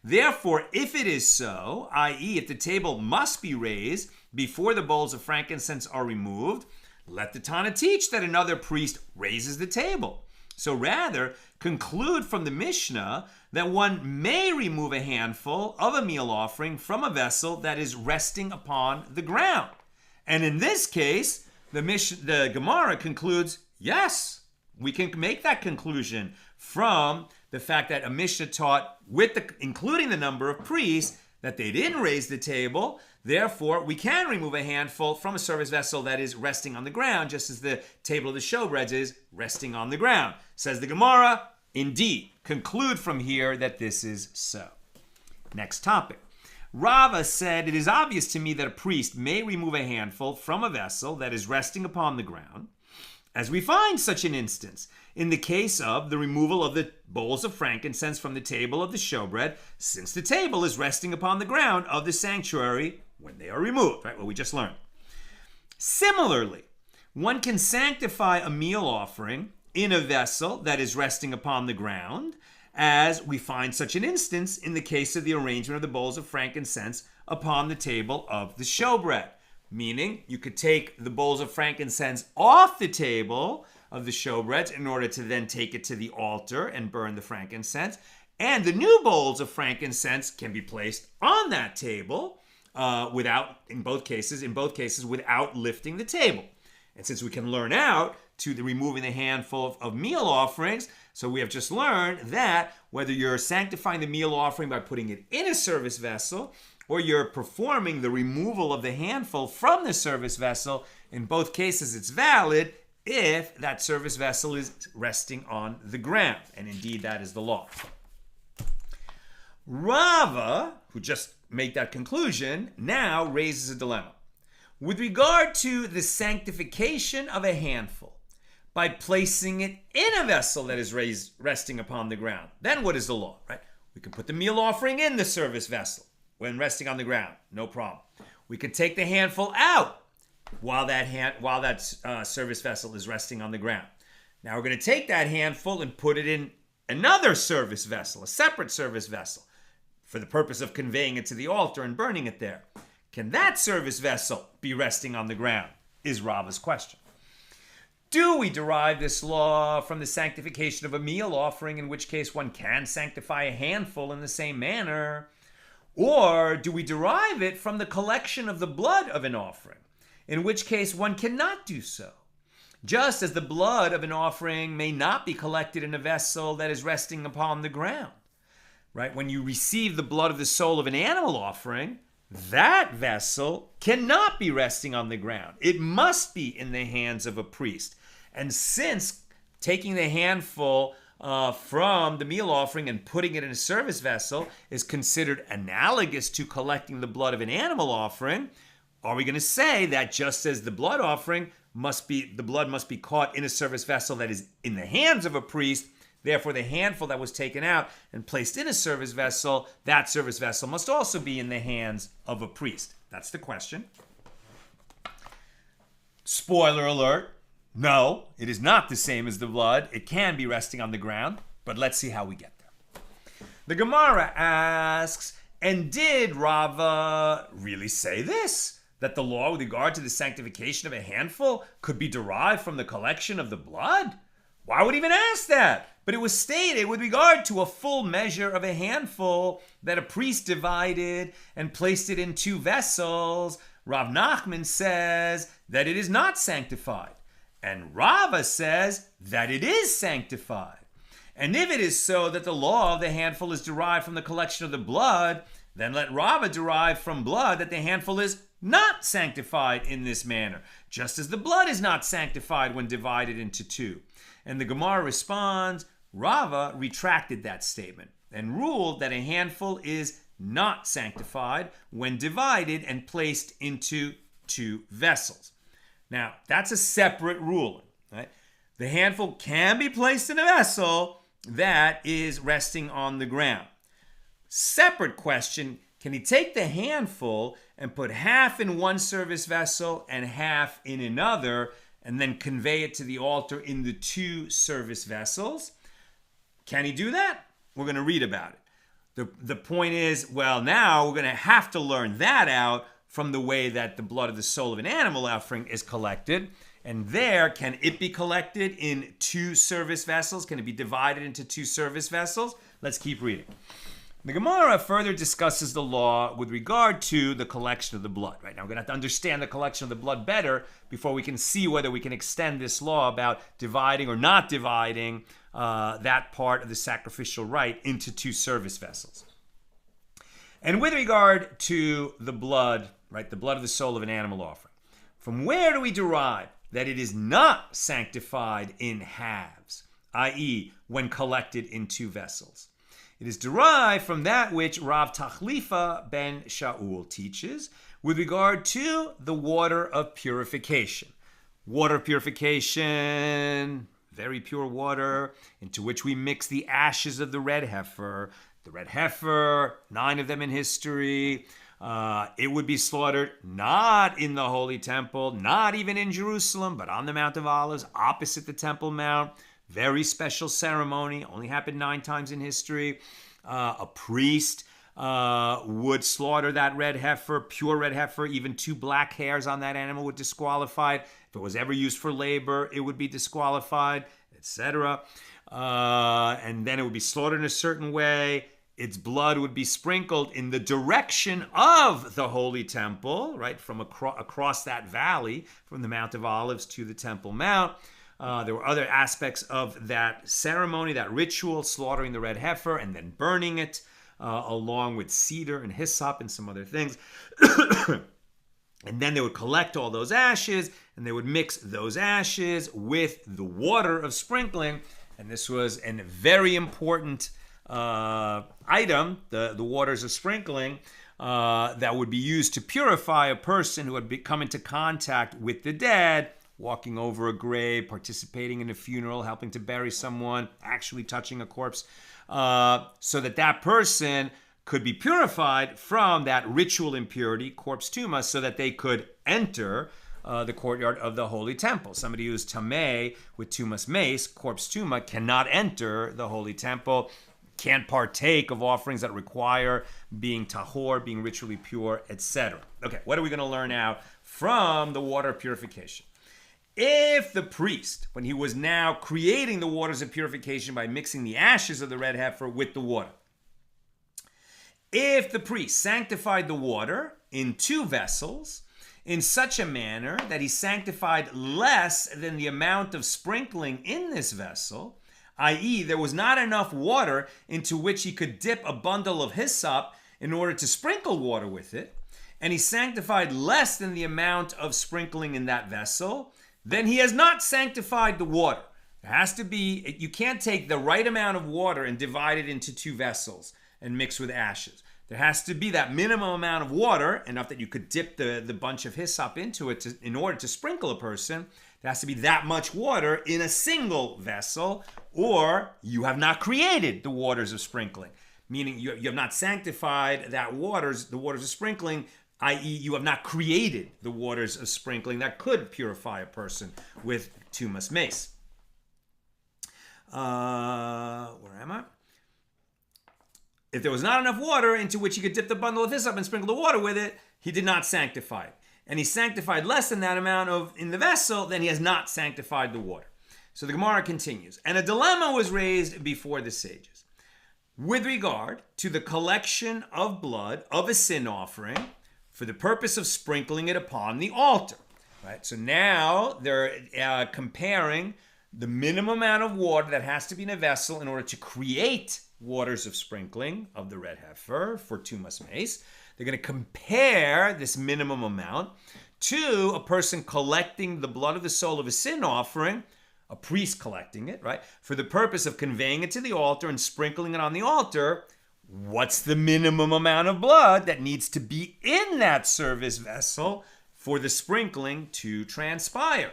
Therefore, if it is so, i.e. if the table must be raised before the bowls of frankincense are removed, let the Tana teach that another priest raises the table. So rather, conclude from the Mishnah that one may remove a handful of a meal offering from a vessel that is resting upon the ground. And in this case, the Gemara concludes, yes, we can make that conclusion from the fact that a Mishnah taught, including the number of priests, that they didn't raise the table. Therefore, we can remove a handful from a service vessel that is resting on the ground, just as the table of the showbreads is resting on the ground. Says the Gemara, indeed, conclude from here that this is so. Next topic. Rava said, it is obvious to me that a priest may remove a handful from a vessel that is resting upon the ground, as we find such an instance in the case of the removal of the bowls of frankincense from the table of the showbread, since the table is resting upon the ground of the sanctuary when they are removed, right? What we just learned. Similarly, one can sanctify a meal offering in a vessel that is resting upon the ground, as we find such an instance in the case of the arrangement of the bowls of frankincense upon the table of the showbread. Meaning, you could take the bowls of frankincense off the table of the showbreads in order to then take it to the altar and burn the frankincense. And the new bowls of frankincense can be placed on that table in both cases, without lifting the table. And since we can learn out to the removing the handful of meal offerings, so we have just learned that whether you're sanctifying the meal offering by putting it in a service vessel, or you're performing the removal of the handful from the service vessel, in both cases it's valid if that service vessel is resting on the ground. And indeed, that is the law. Rava, who just made that conclusion, now raises a dilemma. With regard to the sanctification of a handful, by placing it in a vessel that is resting upon the ground, then what is the law, right? We can put the meal offering in the service vessel when resting on the ground, no problem. We can take the handful out while that service vessel is resting on the ground. Now we're going to take that handful and put it in another service vessel, a separate service vessel, for the purpose of conveying it to the altar and burning it there. Can that service vessel be resting on the ground, is Rava's question. Do we derive this law from the sanctification of a meal offering, in which case one can sanctify a handful in the same manner? Or do we derive it from the collection of the blood of an offering, in which case one cannot do so? Just as the blood of an offering may not be collected in a vessel that is resting upon the ground, right? When you receive the blood of the soul of an animal offering, that vessel cannot be resting on the ground. It must be in the hands of a priest. And since taking the handful from the meal offering and putting it in a service vessel is considered analogous to collecting the blood of an animal offering, are we going to say that just as the blood offering the blood must be caught in a service vessel that is in the hands of a priest. Therefore, the handful that was taken out and placed in a service vessel, that service vessel must also be in the hands of a priest. That's the question. Spoiler alert, no, it is not the same as the blood. It can be resting on the ground, but let's see how we get there. The Gemara asks, and did Rava really say this? That the law with regard to the sanctification of a handful could be derived from the collection of the blood? Why would he even ask that? But it was stated with regard to a full measure of a handful that a priest divided and placed it in 2 vessels. Rav Nachman says that it is not sanctified. And Rava says that it is sanctified. And if it is so that the law of the handful is derived from the collection of the blood, then let Rava derive from blood that the handful is not sanctified in this manner, just as the blood is not sanctified when divided into 2. And the Gemara responds, Rava retracted that statement and ruled that a handful is not sanctified when divided and placed into 2 vessels. Now, that's a separate ruling, right? The handful can be placed in a vessel that is resting on the ground. Separate question, can he take the handful and put half in one service vessel and half in another, and then convey it to the altar in the 2 service vessels? Can he do that? We're going to read about it. The point is, well, now we're going to have to learn that out from the way that the blood of the soul of an animal offering is collected. And there, can it be collected in 2 service vessels? Can it be divided into 2 service vessels? Let's keep reading. The Gemara further discusses the law with regard to the collection of the blood. Right now, we're going to have to understand the collection of the blood better before we can see whether we can extend this law about dividing or not dividing that part of the sacrificial rite into 2 service vessels. And with regard to the blood, right, the blood of the soul of an animal offering, from where do we derive that it is not sanctified in halves, i.e., when collected in 2 vessels? It is derived from that which Rav Tachlifa ben Shaul teaches with regard to the water of purification. Water purification, very pure water, into which we mix the ashes of the red heifer. The red heifer, 9 of them in history. It would be slaughtered not in the Holy Temple, not even in Jerusalem, but on the Mount of Olives, opposite the Temple Mount. Very special ceremony, only happened 9 times in history. A priest would slaughter that red heifer, pure red heifer. Even 2 black hairs on that animal would disqualify it. If it was ever used for labor, it would be disqualified, etc. And then it would be slaughtered in a certain way. Its blood would be sprinkled in the direction of the Holy Temple, right, from across that valley, from the Mount of Olives to the Temple Mount. There were other aspects of that ceremony, that ritual, slaughtering the red heifer and then burning it, along with cedar and hyssop and some other things. And then they would collect all those ashes, and they would mix those ashes with the water of sprinkling. And this was a very important item, the waters of sprinkling, that would be used to purify a person who had come into contact with the dead, walking over a grave, participating in a funeral, helping to bury someone, actually touching a corpse, so that person could be purified from that ritual impurity, corpse tuma, so that they could enter the courtyard of the Holy Temple. Somebody who's tameh with tumas mace, corpse tuma, cannot enter the Holy Temple, can't partake of offerings that require being tahor, being ritually pure, etc. Okay, what are we going to learn now from the water of purification? If the priest, when he was now creating the waters of purification by mixing the ashes of the red heifer with the water, if the priest sanctified the water in 2 vessels in such a manner that he sanctified less than the amount of sprinkling in this vessel, i.e., there was not enough water into which he could dip a bundle of hyssop in order to sprinkle water with it, and he sanctified less than the amount of sprinkling in that vessel, then he has not sanctified the water. It has to be, you can't take the right amount of water and divide it into 2 vessels and mix with ashes. There has to be that minimum amount of water, enough that you could dip the bunch of hyssop into it in order to sprinkle a person. There has to be that much water in a single vessel, or you have not created the waters of sprinkling. Meaning you have not sanctified the waters of sprinkling, i.e. you have not created the waters of sprinkling that could purify a person with tumas mace. Where am I? If there was not enough water into which he could dip the bundle of hyssop and sprinkle the water with it, he did not sanctify it. And he sanctified less than that amount in the vessel, then he has not sanctified the water. So the Gemara continues. And a dilemma was raised before the sages with regard to the collection of blood of a sin offering for the purpose of sprinkling it upon the altar. Right? So now they're comparing the minimum amount of water that has to be in a vessel in order to create waters of sprinkling of the red heifer for tumas mace. They're going to compare this minimum amount to a person collecting the blood of the soul of a sin offering, a priest collecting it, right, for the purpose of conveying it to the altar and sprinkling it on the altar. What's the minimum amount of blood that needs to be in that service vessel for the sprinkling to transpire?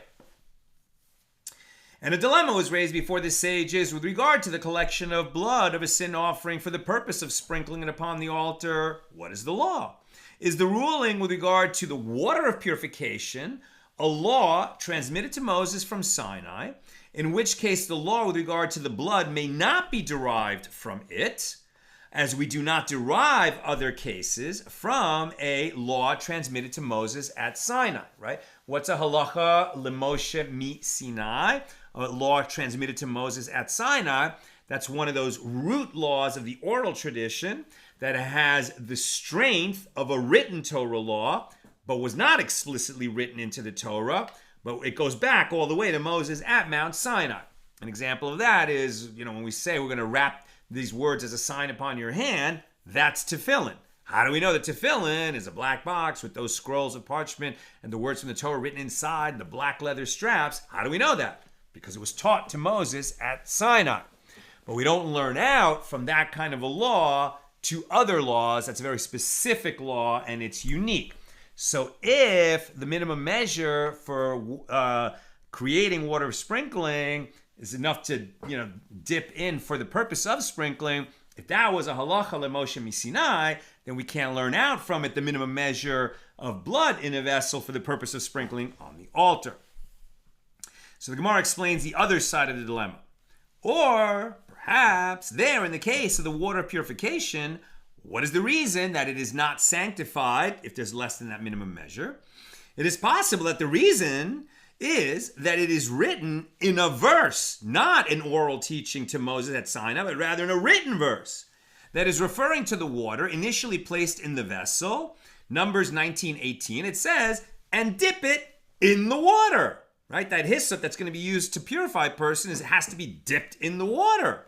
And a dilemma was raised before the sages with regard to the collection of blood of a sin offering for the purpose of sprinkling it upon the altar. What is the law? Is the ruling with regard to the water of purification a law transmitted to Moses from Sinai, in which case the law with regard to the blood may not be derived from it, as we do not derive other cases from a law transmitted to Moses at Sinai, right? What's a halacha lemoshe mi Sinai? A law transmitted to Moses at Sinai. That's one of those root laws of the oral tradition that has the strength of a written Torah law, but was not explicitly written into the Torah, but it goes back all the way to Moses at Mount Sinai. An example of that is, when we say we're going to wrap these words as a sign upon your hand, that's tefillin. How do we know that tefillin is a black box with those scrolls of parchment and the words from the Torah written inside, the black leather straps? How do we know that? Because it was taught to Moses at Sinai. But we don't learn out from that kind of a law to other laws. That's a very specific law and it's unique. So if the minimum measure for creating water of sprinkling is enough to, dip in for the purpose of sprinkling, if that was a halacha lemoshe mi Sinai, then we can't learn out from it the minimum measure of blood in a vessel for the purpose of sprinkling on the altar. So the Gemara explains the other side of the dilemma. Or perhaps there in the case of the water of purification, what is the reason that it is not sanctified if there's less than that minimum measure? It is possible that the reason is that it is written in a verse, not an oral teaching to Moses at Sinai, but rather in a written verse that is referring to the water initially placed in the vessel. Numbers 19:18, it says, and dip it in the water. Right? That hyssop that's going to be used to purify a person has to be dipped in the water.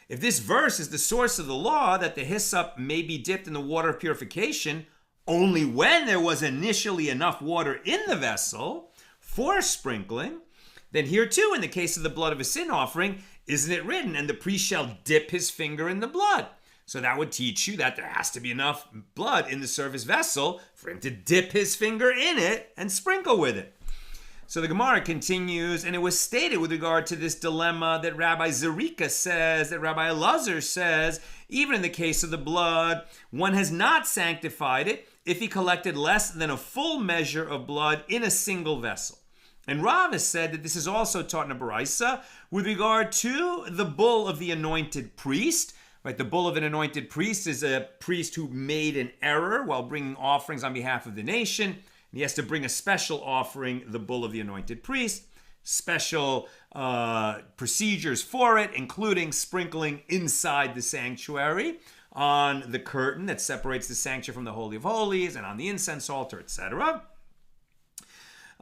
If this verse is the source of the law that the hyssop may be dipped in the water of purification only when there was initially enough water in the vessel for sprinkling, then here too, in the case of the blood of a sin offering, isn't it written, and the priest shall dip his finger in the blood? So that would teach you that there has to be enough blood in the service vessel for him to dip his finger in it and sprinkle with it. So the Gemara continues, and it was stated with regard to this dilemma that Rabbi Zerika says, that Rabbi Elazar says, even in the case of the blood, one has not sanctified it if he collected less than a full measure of blood in a single vessel. And Rav has said that this is also taught in a Baraisa with regard to the bull of the anointed priest. Right, the bull of an anointed priest is a priest who made an error while bringing offerings on behalf of the nation. He has to bring a special offering, the bull of the anointed priest, special procedures for it, including sprinkling inside the sanctuary on the curtain that separates the sanctuary from the Holy of Holies and on the incense altar, etc.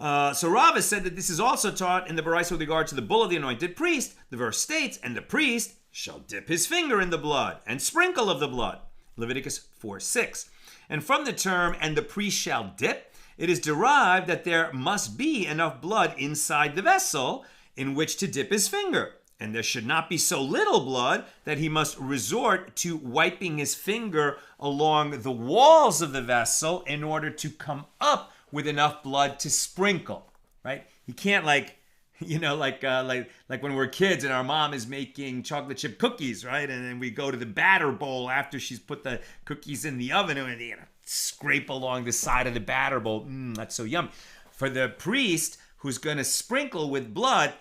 So Rav has said that this is also taught in the Baraisa with regard to the bull of the anointed priest. The verse states, and the priest shall dip his finger in the blood and sprinkle of the blood. Leviticus 4:6. And from the term, and the priest shall dip, it is derived that there must be enough blood inside the vessel in which to dip his finger. And there should not be so little blood that he must resort to wiping his finger along the walls of the vessel in order to come up with enough blood to sprinkle, right? He can't like when we're kids and our mom is making chocolate chip cookies, right? And then we go to the batter bowl after she's put the cookies in the oven, and they scrape along the side of the batter bowl. That's so yummy. For the priest who's going to sprinkle with blood,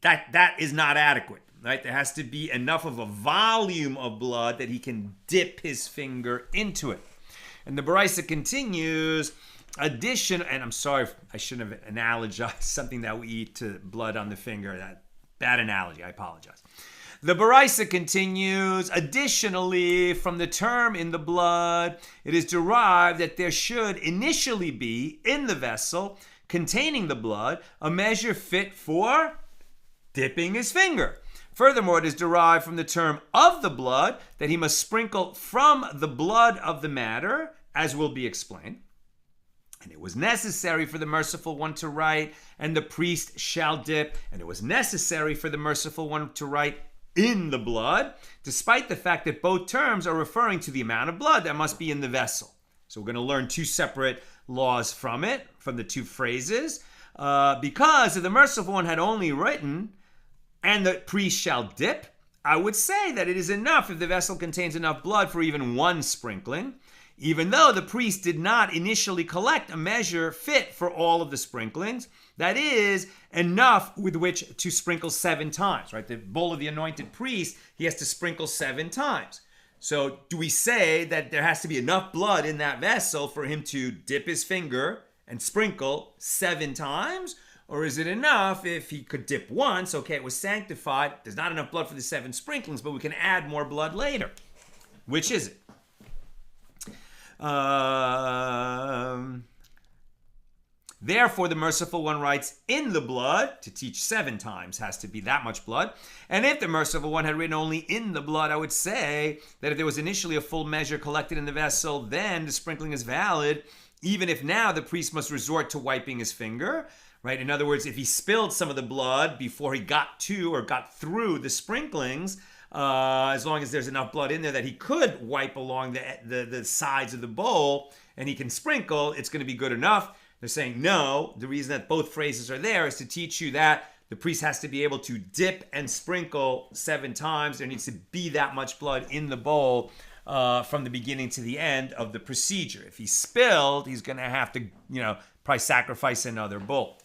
that is not adequate, right? There has to be enough of a volume of blood that he can dip his finger into it. And the Baraisa continues, and I'm sorry, I shouldn't have analogized something that we eat to blood on the finger. That bad analogy, I apologize. The Baraisa continues, additionally, from the term in the blood, it is derived that there should initially be in the vessel containing the blood a measure fit for dipping his finger. Furthermore, it is derived from the term of the blood that he must sprinkle from the blood of the matter, as will be explained. And it was necessary for the merciful one to write, and the priest shall dip. And it was necessary for the merciful one to write in the blood, despite the fact that both terms are referring to the amount of blood that must be in the vessel. So we're going to learn two separate laws from the two phrases. Because if the merciful one had only written, and the priest shall dip, I would say that it is enough if the vessel contains enough blood for even one sprinkling, even though the priest did not initially collect a measure fit for all of the sprinklings, that is, enough with which to sprinkle 7 times, right? The bowl of the anointed priest, he has to sprinkle 7 times. So do we say that there has to be enough blood in that vessel for him to dip his finger and sprinkle 7 times? Or is it enough if he could dip once? Okay, it was sanctified. There's not enough blood for the 7 sprinklings, but we can add more blood later. Which is it? Therefore, the merciful one writes in the blood, to teach 7 times has to be that much blood. And if the merciful one had written only in the blood, I would say that if there was initially a full measure collected in the vessel, then the sprinkling is valid, even if now the priest must resort to wiping his finger. Right? In other words, if he spilled some of the blood before he got to or got through the sprinklings, as long as there's enough blood in there that he could wipe along the sides of the bowl and he can sprinkle, it's going to be good enough. They're saying no. The reason that both phrases are there is to teach you that the priest has to be able to dip and sprinkle 7 times. There needs to be that much blood in the bowl from the beginning to the end of the procedure. If he spilled, he's going to have to, probably sacrifice another bull.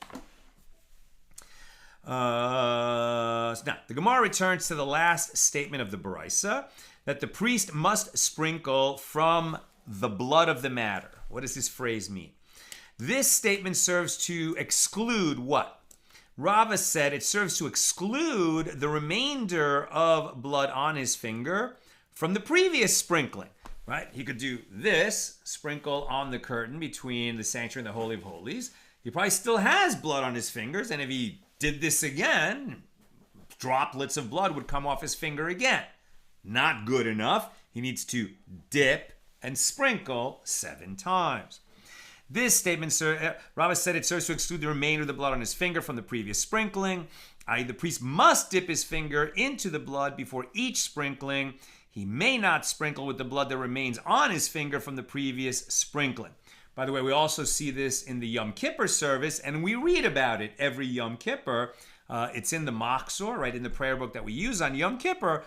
Now, the Gemara returns to the last statement of the Baraisa, that the priest must sprinkle from the blood of the matter. What does this phrase mean? This statement serves to exclude what? Rava said it serves to exclude the remainder of blood on his finger from the previous sprinkling. Right? He could do this, sprinkle on the curtain between the sanctuary and the Holy of Holies. He probably still has blood on his fingers, and if he did this again, droplets of blood would come off his finger again. Not good enough. He needs to dip and sprinkle 7 times. This statement, Rava said it serves to exclude the remainder of the blood on his finger from the previous sprinkling, i.e. the priest must dip his finger into the blood before each sprinkling. He may not sprinkle with the blood that remains on his finger from the previous sprinkling. By the way, we also see this in the Yom Kippur service, and we read about it every Yom Kippur. It's in the Machzor, right, in the prayer book that we use on Yom Kippur.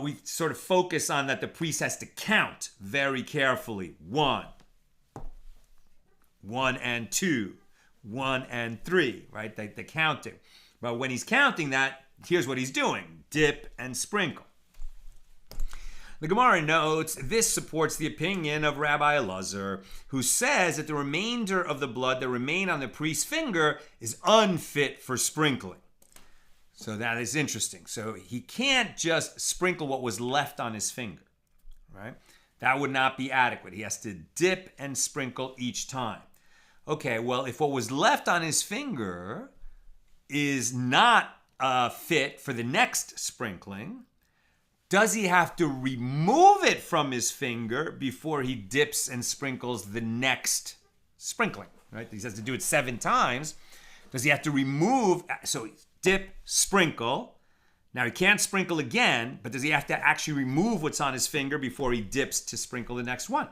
We sort of focus on that the priest has to count very carefully. 1 and 2, 1 and 3, right, the counting. But when he's counting that, here's what he's doing. Dip and sprinkle. The Gemara notes this supports the opinion of Rabbi Elazar, who says that the remainder of the blood that remained on the priest's finger is unfit for sprinkling. So that is interesting. So he can't just sprinkle what was left on his finger, right? That would not be adequate. He has to dip and sprinkle each time. Okay, well, if what was left on his finger is not fit for the next sprinkling, does he have to remove it from his finger before he dips and sprinkles the next sprinkling? Right? He has to do it 7 times. Does he have to remove? So dip, sprinkle. Now he can't sprinkle again, but does he have to actually remove what's on his finger before he dips to sprinkle the next one?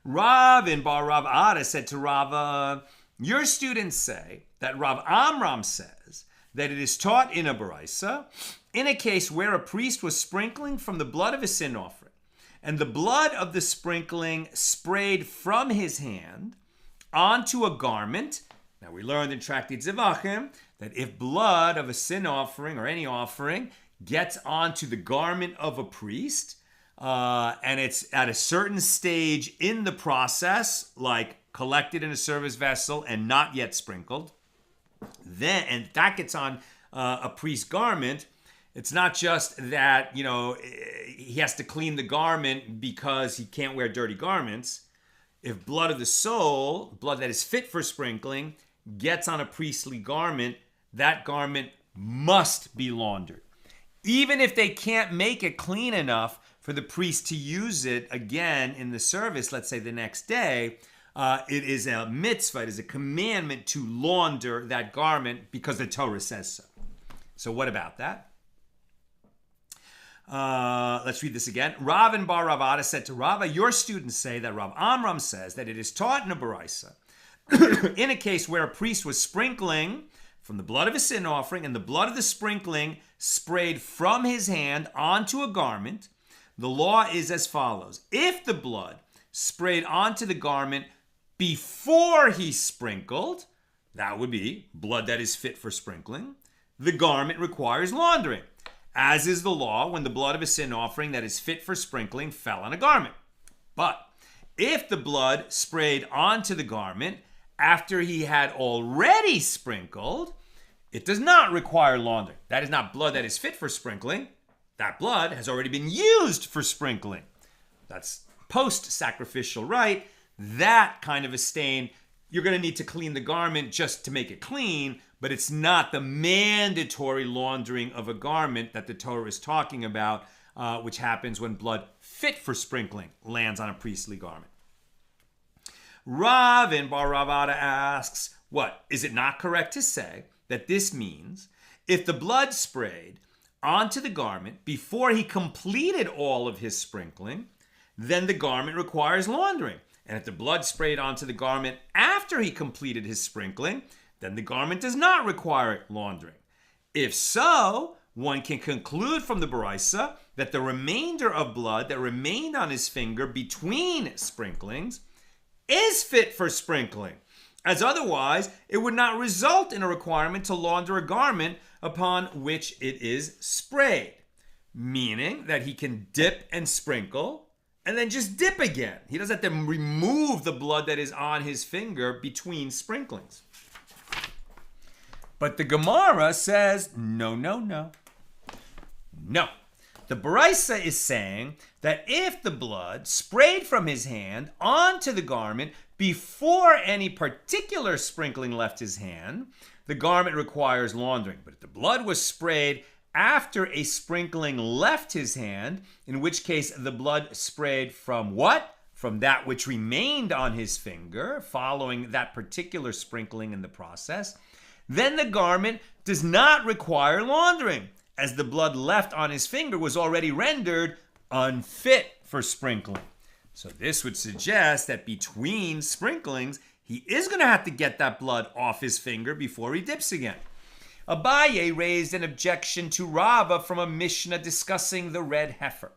Rav in Bar Rav Ada said to Rava, your students say that Rav Amram says that it is taught in a baraisa, in a case where a priest was sprinkling from the blood of a sin offering, and the blood of the sprinkling sprayed from his hand onto a garment. Now we learned in Tractate Zevachim that if blood of a sin offering or any offering gets onto the garment of a priest, and it's at a certain stage in the process, like collected in a service vessel and not yet sprinkled, then, and that gets on a priest's garment, it's not just that, he has to clean the garment because he can't wear dirty garments. If blood of the soul, blood that is fit for sprinkling, gets on a priestly garment, that garment must be laundered. Even if they can't make it clean enough for the priest to use it again in the service, let's say the next day, it is a mitzvah, it is a commandment to launder that garment because the Torah says so. So what about that? Let's read this again. Rav and Bar Ravada said to Rava, your students say that Rav Amram says that it is taught in a baraisa in a case where a priest was sprinkling from the blood of a sin offering and the blood of the sprinkling sprayed from his hand onto a garment. The law is as follows. If the blood sprayed onto the garment before he sprinkled, that would be blood that is fit for sprinkling, the garment requires laundering, as is the law when the blood of a sin offering that is fit for sprinkling fell on a garment. But if the blood sprayed onto the garment after he had already sprinkled, it does not require laundering. That is not blood that is fit for sprinkling. That blood has already been used for sprinkling. That's post-sacrificial rite. That kind of a stain, you're going to need to clean the garment just to make it clean, but it's not the mandatory laundering of a garment that the Torah is talking about, which happens when blood fit for sprinkling lands on a priestly garment. Ravin Bar Ravada asks, what? Is it not correct to say that this means if the blood sprayed onto the garment before he completed all of his sprinkling, then the garment requires laundering? And if the blood sprayed onto the garment after he completed his sprinkling, then the garment does not require laundering. If so, one can conclude from the baraisa that the remainder of blood that remained on his finger between sprinklings is fit for sprinkling, as otherwise it would not result in a requirement to launder a garment upon which it is sprayed, meaning that he can dip and sprinkle and then just dip again. He doesn't have to remove the blood that is on his finger between sprinklings. But the Gemara says, no. The baraisa is saying that if the blood sprayed from his hand onto the garment before any particular sprinkling left his hand, the garment requires laundering. But if the blood was sprayed after a sprinkling left his hand, in which case the blood sprayed from what? From that which remained on his finger following that particular sprinkling in the process, then the garment does not require laundering, as the blood left on his finger was already rendered unfit for sprinkling. So this would suggest that between sprinklings, he is going to have to get that blood off his finger before he dips again. Abaye raised an objection to Rava from a Mishna discussing the red heifer.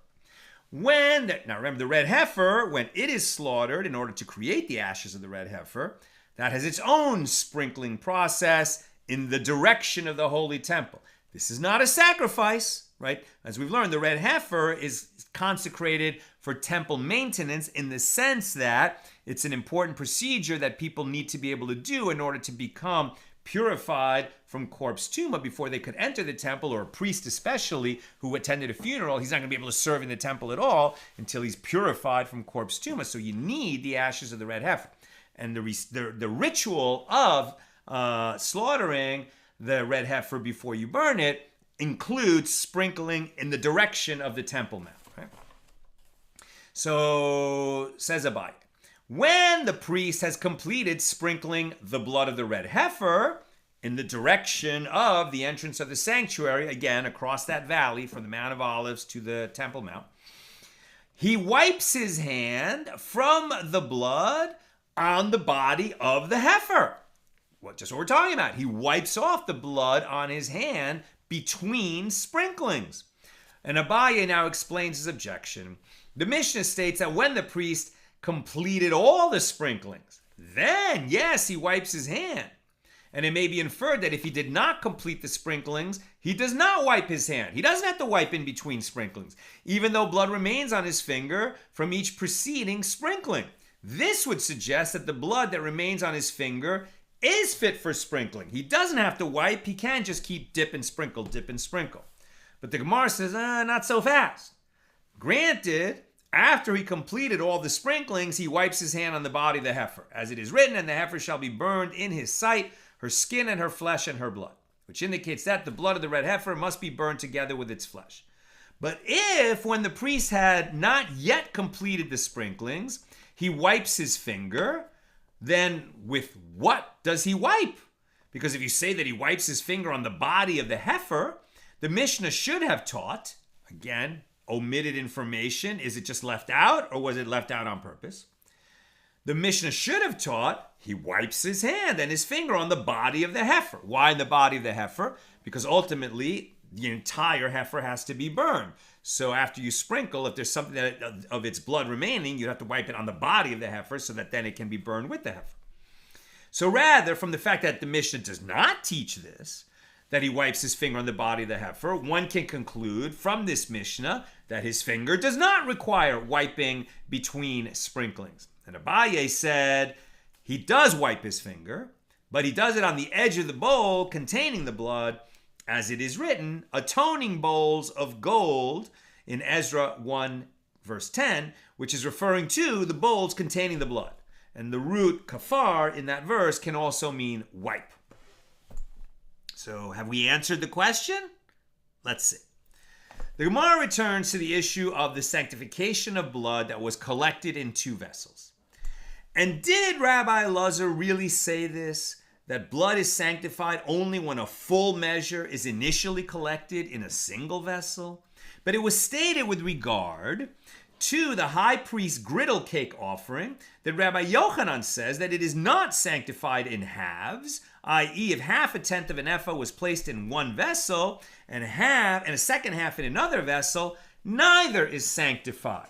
Now remember, the red heifer, when it is slaughtered in order to create the ashes of the red heifer, that has its own sprinkling process in the direction of the holy temple. This is not a sacrifice, right? As we've learned, the red heifer is consecrated for temple maintenance in the sense that it's an important procedure that people need to be able to do in order to become purified from corpse tumah before they could enter the temple, or a priest especially who attended a funeral, he's not going to be able to serve in the temple at all until he's purified from corpse tumah. So you need the ashes of the red heifer. And the ritual of slaughtering the red heifer before you burn it includes sprinkling in the direction of the temple mount. Right? So, says Abaye, when the priest has completed sprinkling the blood of the red heifer in the direction of the entrance of the sanctuary, again, across that valley from the Mount of Olives to the Temple Mount, he wipes his hand from the blood on the body of the heifer. just what we're talking about. He wipes off the blood on his hand between sprinklings. And Abaye now explains his objection. The Mishnah states that when the priest completed all the sprinklings, then, yes, he wipes his hand. And it may be inferred that if he did not complete the sprinklings, he does not wipe his hand. He doesn't have to wipe in between sprinklings, even though blood remains on his finger from each preceding sprinkling. This would suggest that the blood that remains on his finger is fit for sprinkling. He doesn't have to wipe. He can just keep dip and sprinkle, dip and sprinkle. But the Gemara says, not so fast. Granted, after he completed all the sprinklings, he wipes his hand on the body of the heifer. As it is written, and the heifer shall be burned in his sight, her skin and her flesh and her blood, which indicates that the blood of the red heifer must be burned together with its flesh. But if, when the priest had not yet completed the sprinklings, he wipes his finger, then with what does he wipe? Because if you say that he wipes his finger on the body of the heifer, the Mishnah should have taught, again, omitted information. Is it just left out, or was it left out on purpose? The Mishnah should have taught he wipes his hand and his finger on the body of the heifer. Why in the body of the heifer? Because ultimately, the entire heifer has to be burned. So after you sprinkle, if there's something that, of its blood remaining, you have to wipe it on the body of the heifer so that then it can be burned with the heifer. So rather, from the fact that the Mishnah does not teach this, that he wipes his finger on the body of the heifer, one can conclude from this Mishnah that his finger does not require wiping between sprinklings. And Abaye said he does wipe his finger, but he does it on the edge of the bowl containing the blood, as it is written, atoning bowls of gold in Ezra 1 verse 10, which is referring to the bowls containing the blood. And the root kafar in that verse can also mean wipe. So have we answered the question? Let's see. The Gemara returns to the issue of the sanctification of blood that was collected in two vessels. And did Rabbi Elazar really say this? That blood is sanctified only when a full measure is initially collected in a single vessel? But it was stated with regard to the high priest's griddle cake offering that Rabbi Yochanan says that it is not sanctified in halves, i.e. if half a tenth of an ephah was placed in one vessel and a second half in another vessel, neither is sanctified.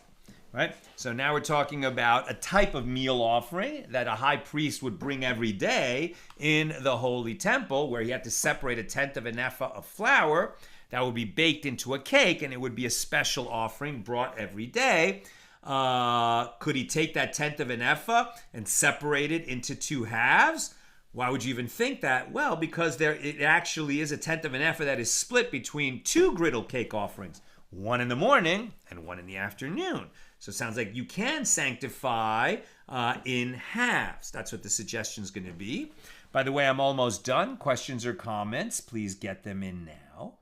Right? So now we're talking about a type of meal offering that a high priest would bring every day in the holy temple, where he had to separate a tenth of an ephah of flour that would be baked into a cake, and it would be a special offering brought every day. Could he take that tenth of an ephah and separate it into two halves? Why would you even think that? Well, because it actually is a tenth of an ephah that is split between two griddle cake offerings, one in the morning and one in the afternoon. So it sounds like you can sanctify in halves. That's what the suggestion is going to be. By the way, I'm almost done. Questions or comments, please get them in now.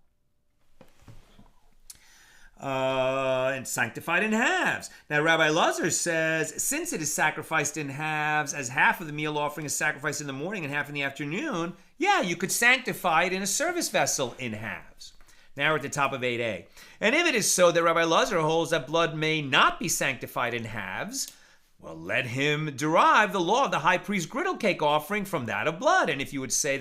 And sanctified in halves. Now, Rabbi Elazar says, since it is sacrificed in halves, as half of the meal offering is sacrificed in the morning and half in the afternoon, yeah, you could sanctify it in a service vessel in halves. Now we're at the top of 8a. And if it is so that Rabbi Elazar holds that blood may not be sanctified in halves, well, let him derive the law of the high priest's griddle cake offering from that of blood. And if you would say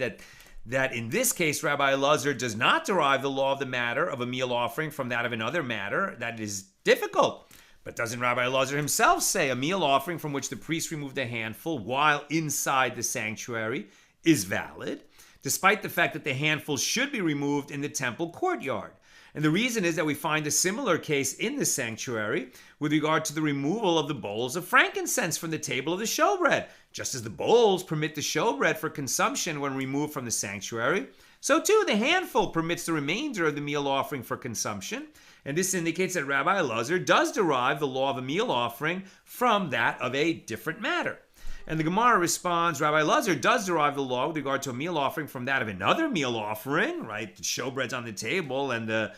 that in this case, Rabbi Elazar does not derive the law of the matter of a meal offering from that of another matter, that is difficult. But doesn't Rabbi Elazar himself say a meal offering from which the priest removed a handful while inside the sanctuary is valid, despite the fact that the handful should be removed in the temple courtyard? And the reason is that we find a similar case in the sanctuary with regard to the removal of the bowls of frankincense from the table of the showbread. Just as the bowls permit the showbread for consumption when removed from the sanctuary, so too the handful permits the remainder of the meal offering for consumption. And this indicates that Rabbi Elazar does derive the law of a meal offering from that of a different matter. And the Gemara responds, Rabbi Elazar does derive the law with regard to a meal offering from that of another meal offering, right? The showbread's on the table and the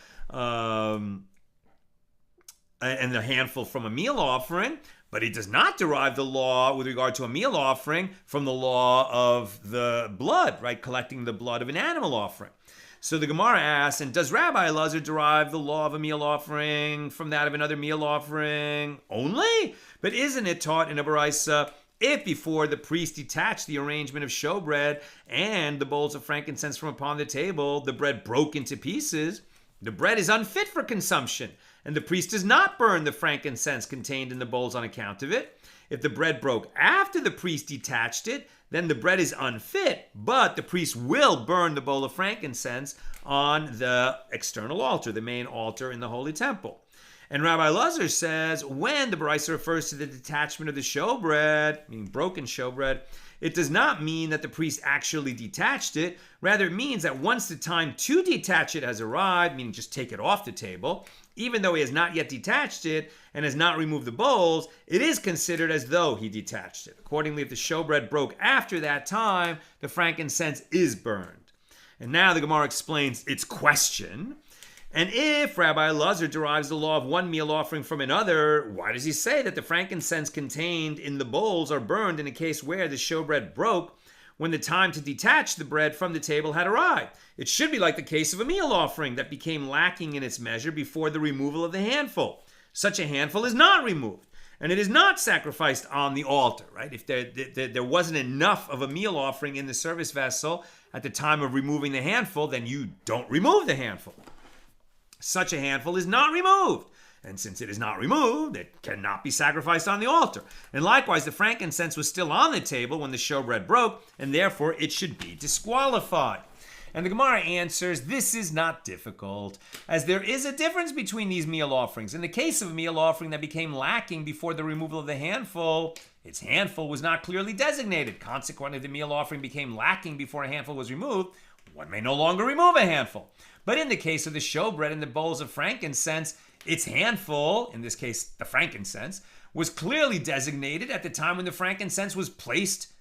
handful from a meal offering, but he does not derive the law with regard to a meal offering from the law of the blood, right? Collecting the blood of an animal offering. So the Gemara asks, and does Rabbi Elazar derive the law of a meal offering from that of another meal offering only? But isn't it taught in a Baraisa If before the priest detached the arrangement of showbread and the bowls of frankincense from upon the table, the bread broke into pieces, the bread is unfit for consumption, and the priest does not burn the frankincense contained in the bowls on account of it. If the bread broke after the priest detached it, then the bread is unfit, but the priest will burn the bowl of frankincense on the external altar, the main altar in the holy temple. And Rabbi Lazar says, when the Baraisa refers to the detachment of the showbread, meaning broken showbread, it does not mean that the priest actually detached it. Rather, it means that once the time to detach it has arrived, meaning just take it off the table, even though he has not yet detached it and has not removed the bowls, it is considered as though he detached it. Accordingly, if the showbread broke after that time, the frankincense is burned. And now the Gemara explains its question. And if Rabbi Lazar derives the law of one meal offering from another, why does he say that the frankincense contained in the bowls are burned in a case where the showbread broke when the time to detach the bread from the table had arrived? It should be like the case of a meal offering that became lacking in its measure before the removal of the handful. Such a handful is not removed, and it is not sacrificed on the altar, right? If there wasn't enough of a meal offering in the service vessel at the time of removing the handful, then you don't remove the handful. Such a handful is not removed. And since it is not removed, it cannot be sacrificed on the altar. And likewise, the frankincense was still on the table when the showbread broke, and therefore it should be disqualified. And the Gemara answers, this is not difficult, as there is a difference between these meal offerings. In the case of a meal offering that became lacking before the removal of the handful, its handful was not clearly designated. Consequently, the meal offering became lacking before a handful was removed. One may no longer remove a handful. But in the case of the showbread and the bowls of frankincense, its handful, in this case the frankincense, was clearly designated at the time when the frankincense was placed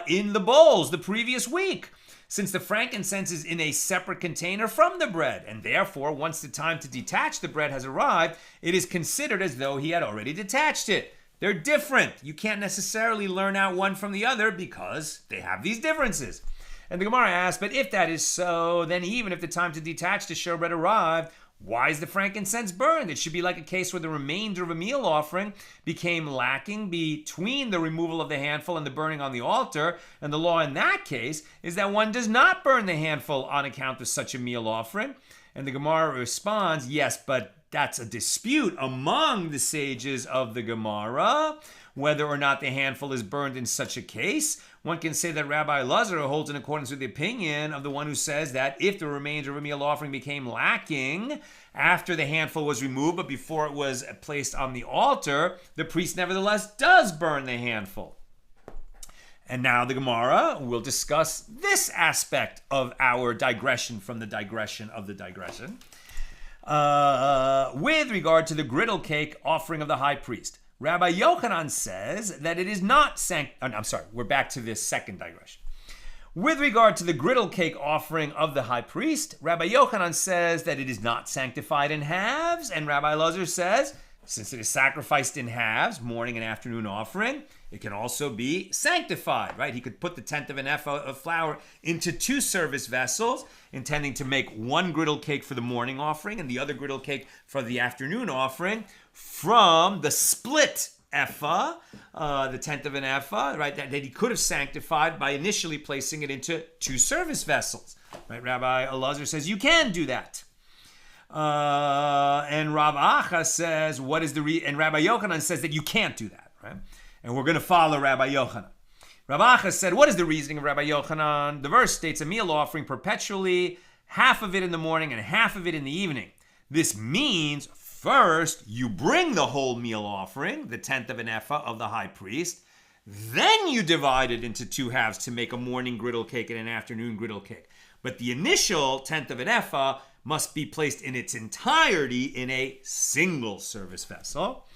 in the bowls the previous week, since the frankincense is in a separate container from the bread, and therefore once the time to detach the bread has arrived, it is considered as though he had already detached it. They're different. You can't necessarily learn out one from the other because they have these differences. And the Gemara asks, but if that is so, then even if the time to detach the showbread arrived, why is the frankincense burned? It should be like a case where the remainder of a meal offering became lacking between the removal of the handful and the burning on the altar. And the law in that case is that one does not burn the handful on account of such a meal offering. And the Gemara responds, yes, but that's a dispute among the sages of the Gemara, whether or not the handful is burned in such a case. One can say that Rabbi Lazar holds in accordance with the opinion of the one who says that if the remainder of a meal offering became lacking after the handful was removed, but before it was placed on the altar, the priest nevertheless does burn the handful. And now the Gemara will discuss this aspect of our digression from the digression of the digression. With regard to the griddle cake offering of the high priest, Rabbi Yochanan says that it is not we're back to this second digression. With regard to the griddle cake offering of the high priest, Rabbi Yochanan says that it is not sanctified in halves, and Rabbi Lazar says, since it is sacrificed in halves, morning and afternoon offering, it can also be sanctified, right? He could put the tenth of an ephah of flour into two service vessels, intending to make one griddle cake for the morning offering and the other griddle cake for the afternoon offering from the split ephah, the tenth of an ephah, right? That he could have sanctified by initially placing it into two service vessels, right? Rabbi Elazar says you can do that. And Rav Acha says, and Rabbi Yochanan says that you can't do that, right? And we're going to follow Rabbi Yochanan. Rav Acha said, what is the reasoning of Rabbi Yochanan? The verse states a meal offering perpetually, half of it in the morning and half of it in the evening. This means first you bring the whole meal offering, the tenth of an ephah of the high priest, then you divide it into two halves to make a morning griddle cake and an afternoon griddle cake. But the initial tenth of an ephah must be placed in its entirety in a single service vessel.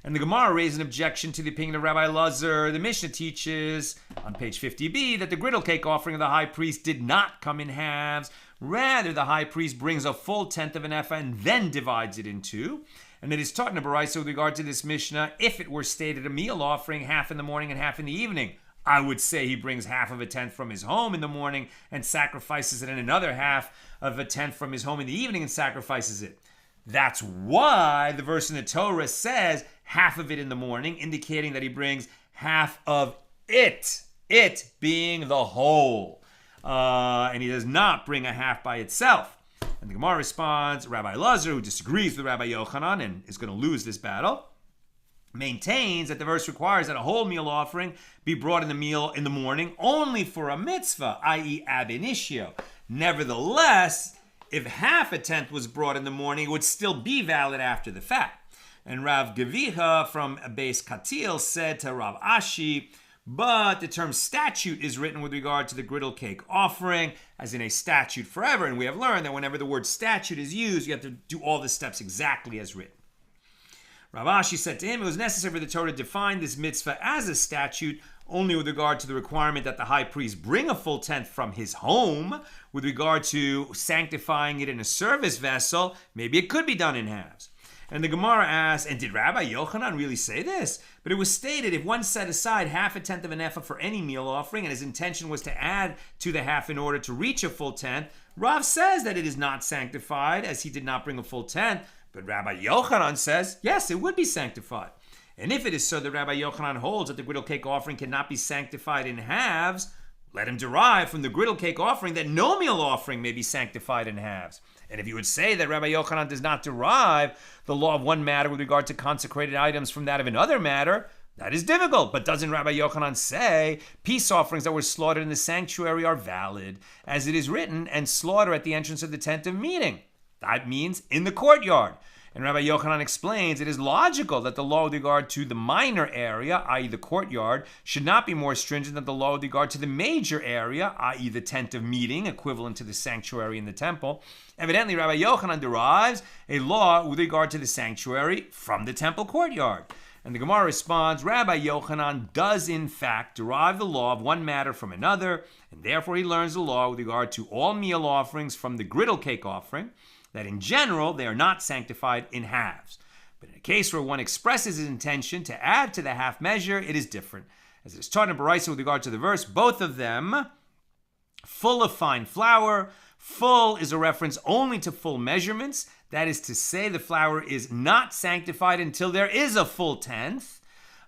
And the Gemara raised an objection to the opinion of Rabbi Lazar. The Mishna teaches on page 50b that the griddle cake offering of the high priest did not come in halves. Rather, the high priest brings a full tenth of an ephah and then divides it in two. And it is taught in the Baraisa with regard to this Mishnah, if it were stated a meal offering, half in the morning and half in the evening, I would say he brings half of a tenth from his home in the morning and sacrifices it, and another half of a tenth from his home in the evening and sacrifices it. That's why the verse in the Torah says half of it in the morning, indicating that he brings half of it. It being the whole. And he does not bring a half by itself. And the Gemara responds, Rabbi Elazar, who disagrees with Rabbi Yochanan and is going to lose this battle, maintains that the verse requires that a whole meal offering be brought in the meal in the morning only for a mitzvah, i.e. ab initio. Nevertheless, if half a tenth was brought in the morning, it would still be valid after the fact. And Rav Geviha from Beis Katil said to Rav Ashi, but the term statute is written with regard to the griddle cake offering, as in a statute forever. And we have learned that whenever the word statute is used, you have to do all the steps exactly as written. Rav Ashi said to him, it was necessary for the Torah to define this mitzvah as a statute only with regard to the requirement that the high priest bring a full tenth from his home. With regard to sanctifying it in a service vessel, maybe it could be done in halves. And the Gemara asks, and did Rabbi Yochanan really say this? But it was stated, if one set aside half a tenth of an ephah for any meal offering, and his intention was to add to the half in order to reach a full tenth, Rav says that it is not sanctified, as he did not bring a full tenth. But Rabbi Yochanan says, yes, it would be sanctified. And if it is so that Rabbi Yochanan holds that the griddle cake offering cannot be sanctified in halves, let him derive from the griddle cake offering that no meal offering may be sanctified in halves. And if you would say that Rabbi Yochanan does not derive the law of one matter with regard to consecrated items from that of another matter, that is difficult. But doesn't Rabbi Yochanan say peace offerings that were slaughtered in the sanctuary are valid, as it is written, and slaughter at the entrance of the tent of meeting? That means in the courtyard. And Rabbi Yochanan explains it is logical that the law with regard to the minor area, i.e. the courtyard, should not be more stringent than the law with regard to the major area, i.e. the tent of meeting, equivalent to the sanctuary in the temple. Evidently, Rabbi Yochanan derives a law with regard to the sanctuary from the temple courtyard. And the Gemara responds, Rabbi Yochanan does in fact derive the law of one matter from another, and therefore he learns the law with regard to all meal offerings from the griddle cake offering, that in general they are not sanctified in halves. But in a case where one expresses his intention to add to the half measure, it is different. As it is taught in Baraisa with regard to the verse, both of them, full of fine flour. Full is a reference only to full measurements. That is to say, the flour is not sanctified until there is a full tenth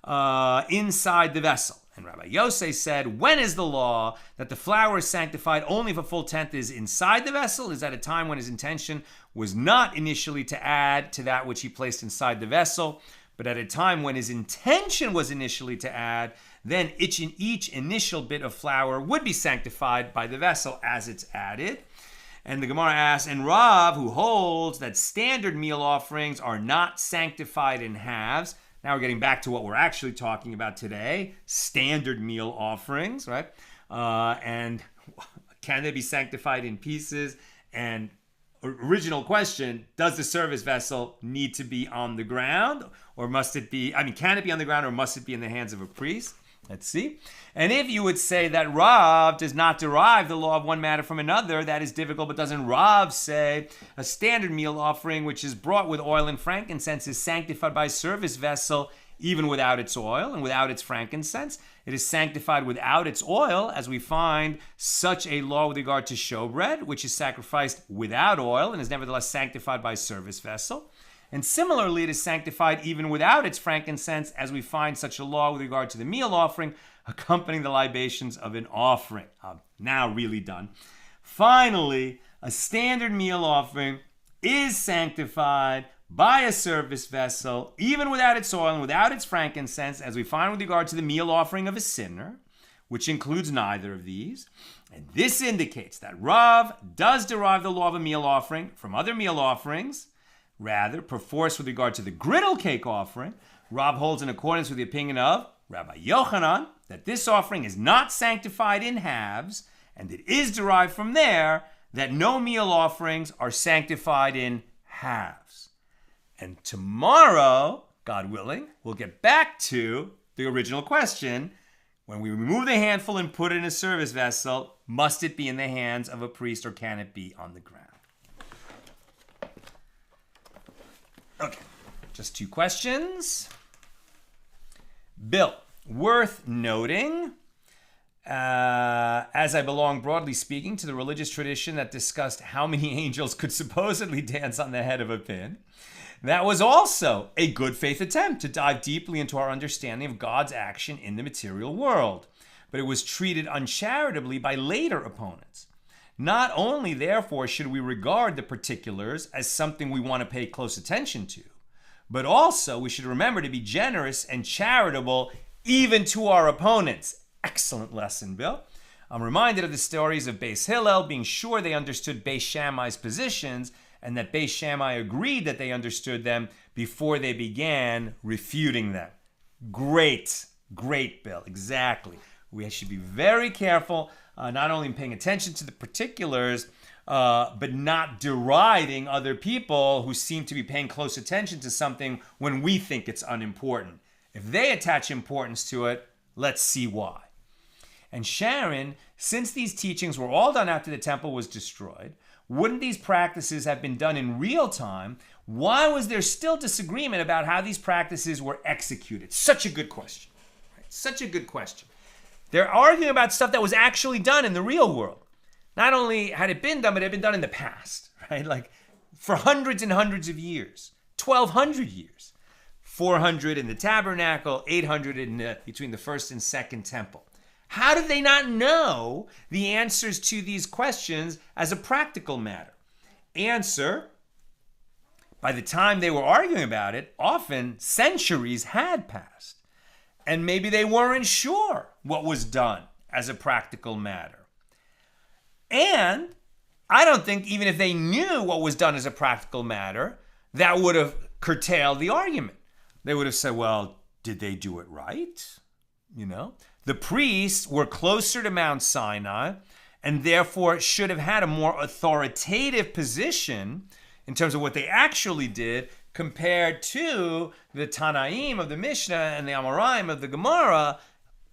inside the vessel. And Rabbi Yosef said, when is the law that the flour is sanctified only if a full tenth is inside the vessel? Is at a time when his intention was not initially to add to that which he placed inside the vessel, but at a time when his intention was initially to add, then each initial bit of flour would be sanctified by the vessel as it's added. And the Gemara asks, and Rav, who holds that standard meal offerings are not sanctified in halves. Now we're getting back to what we're actually talking about today, standard meal offerings, right? And can they be sanctified in pieces? And original question, does the service vessel need to be on the ground? Or must it be, can it be on the ground or must it be in the hands of a priest? Let's see. And if you would say that Rav does not derive the law of one matter from another, that is difficult, but doesn't Rav say a standard meal offering which is brought with oil and frankincense is sanctified by a service vessel even without its oil and without its frankincense? It is sanctified without its oil, as we find such a law with regard to showbread, which is sacrificed without oil and is nevertheless sanctified by a service vessel. And similarly, it is sanctified even without its frankincense, as we find such a law with regard to the meal offering, accompanying the libations of an offering. Now really done. Finally, a standard meal offering is sanctified by a service vessel, even without its oil and without its frankincense, as we find with regard to the meal offering of a sinner, which includes neither of these. And this indicates that Rav does derive the law of a meal offering from other meal offerings. Rather, perforce with regard to the griddle cake offering, Rav holds in accordance with the opinion of Rabbi Yochanan that this offering is not sanctified in halves, and it is derived from there that no meal offerings are sanctified in halves. And tomorrow, God willing, we'll get back to the original question. When we remove the handful and put it in a service vessel, must it be in the hands of a priest or can it be on the ground? Okay, just two questions. Bill, worth noting, as I belong, broadly speaking, to the religious tradition that discussed how many angels could supposedly dance on the head of a pin, That was also a good faith attempt to dive deeply into our understanding of God's action in the material world, but it was treated uncharitably by later opponents. Not only, therefore, should we regard the particulars as something we want to pay close attention to, but also we should remember to be generous and charitable even to our opponents. Excellent lesson, Bill. I'm reminded of the stories of Beis Hillel being sure they understood Beis Shammai's positions and that Beis Shammai agreed that they understood them before they began refuting them. Great, Bill. Exactly. We should be very careful, not only in paying attention to the particulars, but not deriding other people who seem to be paying close attention to something when we think it's unimportant. If they attach importance to it, let's see why. And Sharon, since these teachings were all done after the temple was destroyed, wouldn't these practices have been done in real time? Why was there still disagreement about how these practices were executed? Such a good question. Right? Such a good question. They're arguing about stuff that was actually done in the real world. Not only had it been done, but it had been done in the past, right? Like for hundreds and hundreds of years, 1,200 years, 400 in the tabernacle, 800 in between the first and second temple. How did they not know the answers to these questions as a practical matter? Answer, by the time they were arguing about it, often centuries had passed. And maybe they weren't sure what was done as a practical matter. And I don't think even if they knew what was done as a practical matter, that would have curtailed the argument. They would have said, well, did they do it right? You know? The priests were closer to Mount Sinai and therefore should have had a more authoritative position in terms of what they actually did compared to the Tanaim of the Mishnah and the Amoraim of the Gemara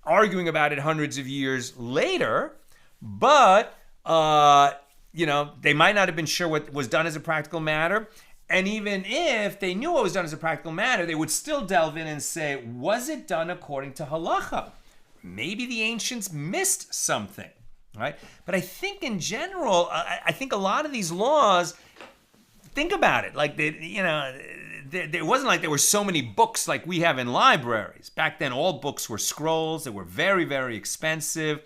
arguing about it hundreds of years later. But, they might not have been sure what was done as a practical matter. And even if they knew what was done as a practical matter, they would still delve in and say, was it done according to halacha? Maybe the ancients missed something, right? But I think in general, I think a lot of these laws, think about it, like it wasn't like there were so many books like we have in libraries. Back then, all books were scrolls. They were very, very expensive.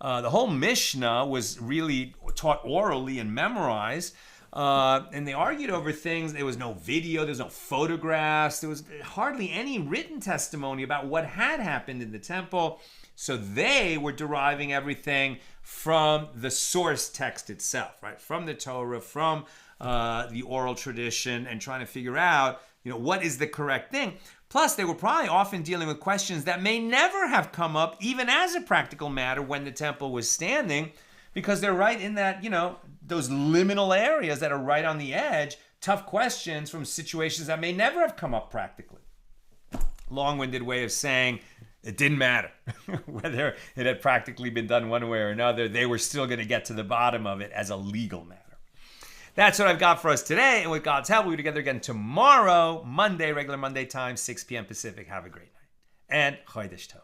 The whole Mishnah was really taught orally and memorized. And they argued over things. There was no video, there was no photographs, there was hardly any written testimony about what had happened in the temple. So they were deriving everything from the source text itself, right? From the Torah, from the oral tradition, and trying to figure out, what is the correct thing. Plus, they were probably often dealing with questions that may never have come up, even as a practical matter, when the temple was standing, because they're right in that, those liminal areas that are right on the edge, tough questions from situations that may never have come up practically. Long-winded way of saying it didn't matter whether it had practically been done one way or another. They were still going to get to the bottom of it as a legal matter. That's what I've got for us today. And with God's help, we'll be together again tomorrow, Monday, regular Monday time, 6 p.m. Pacific. Have a great night. And Chodesh Tov.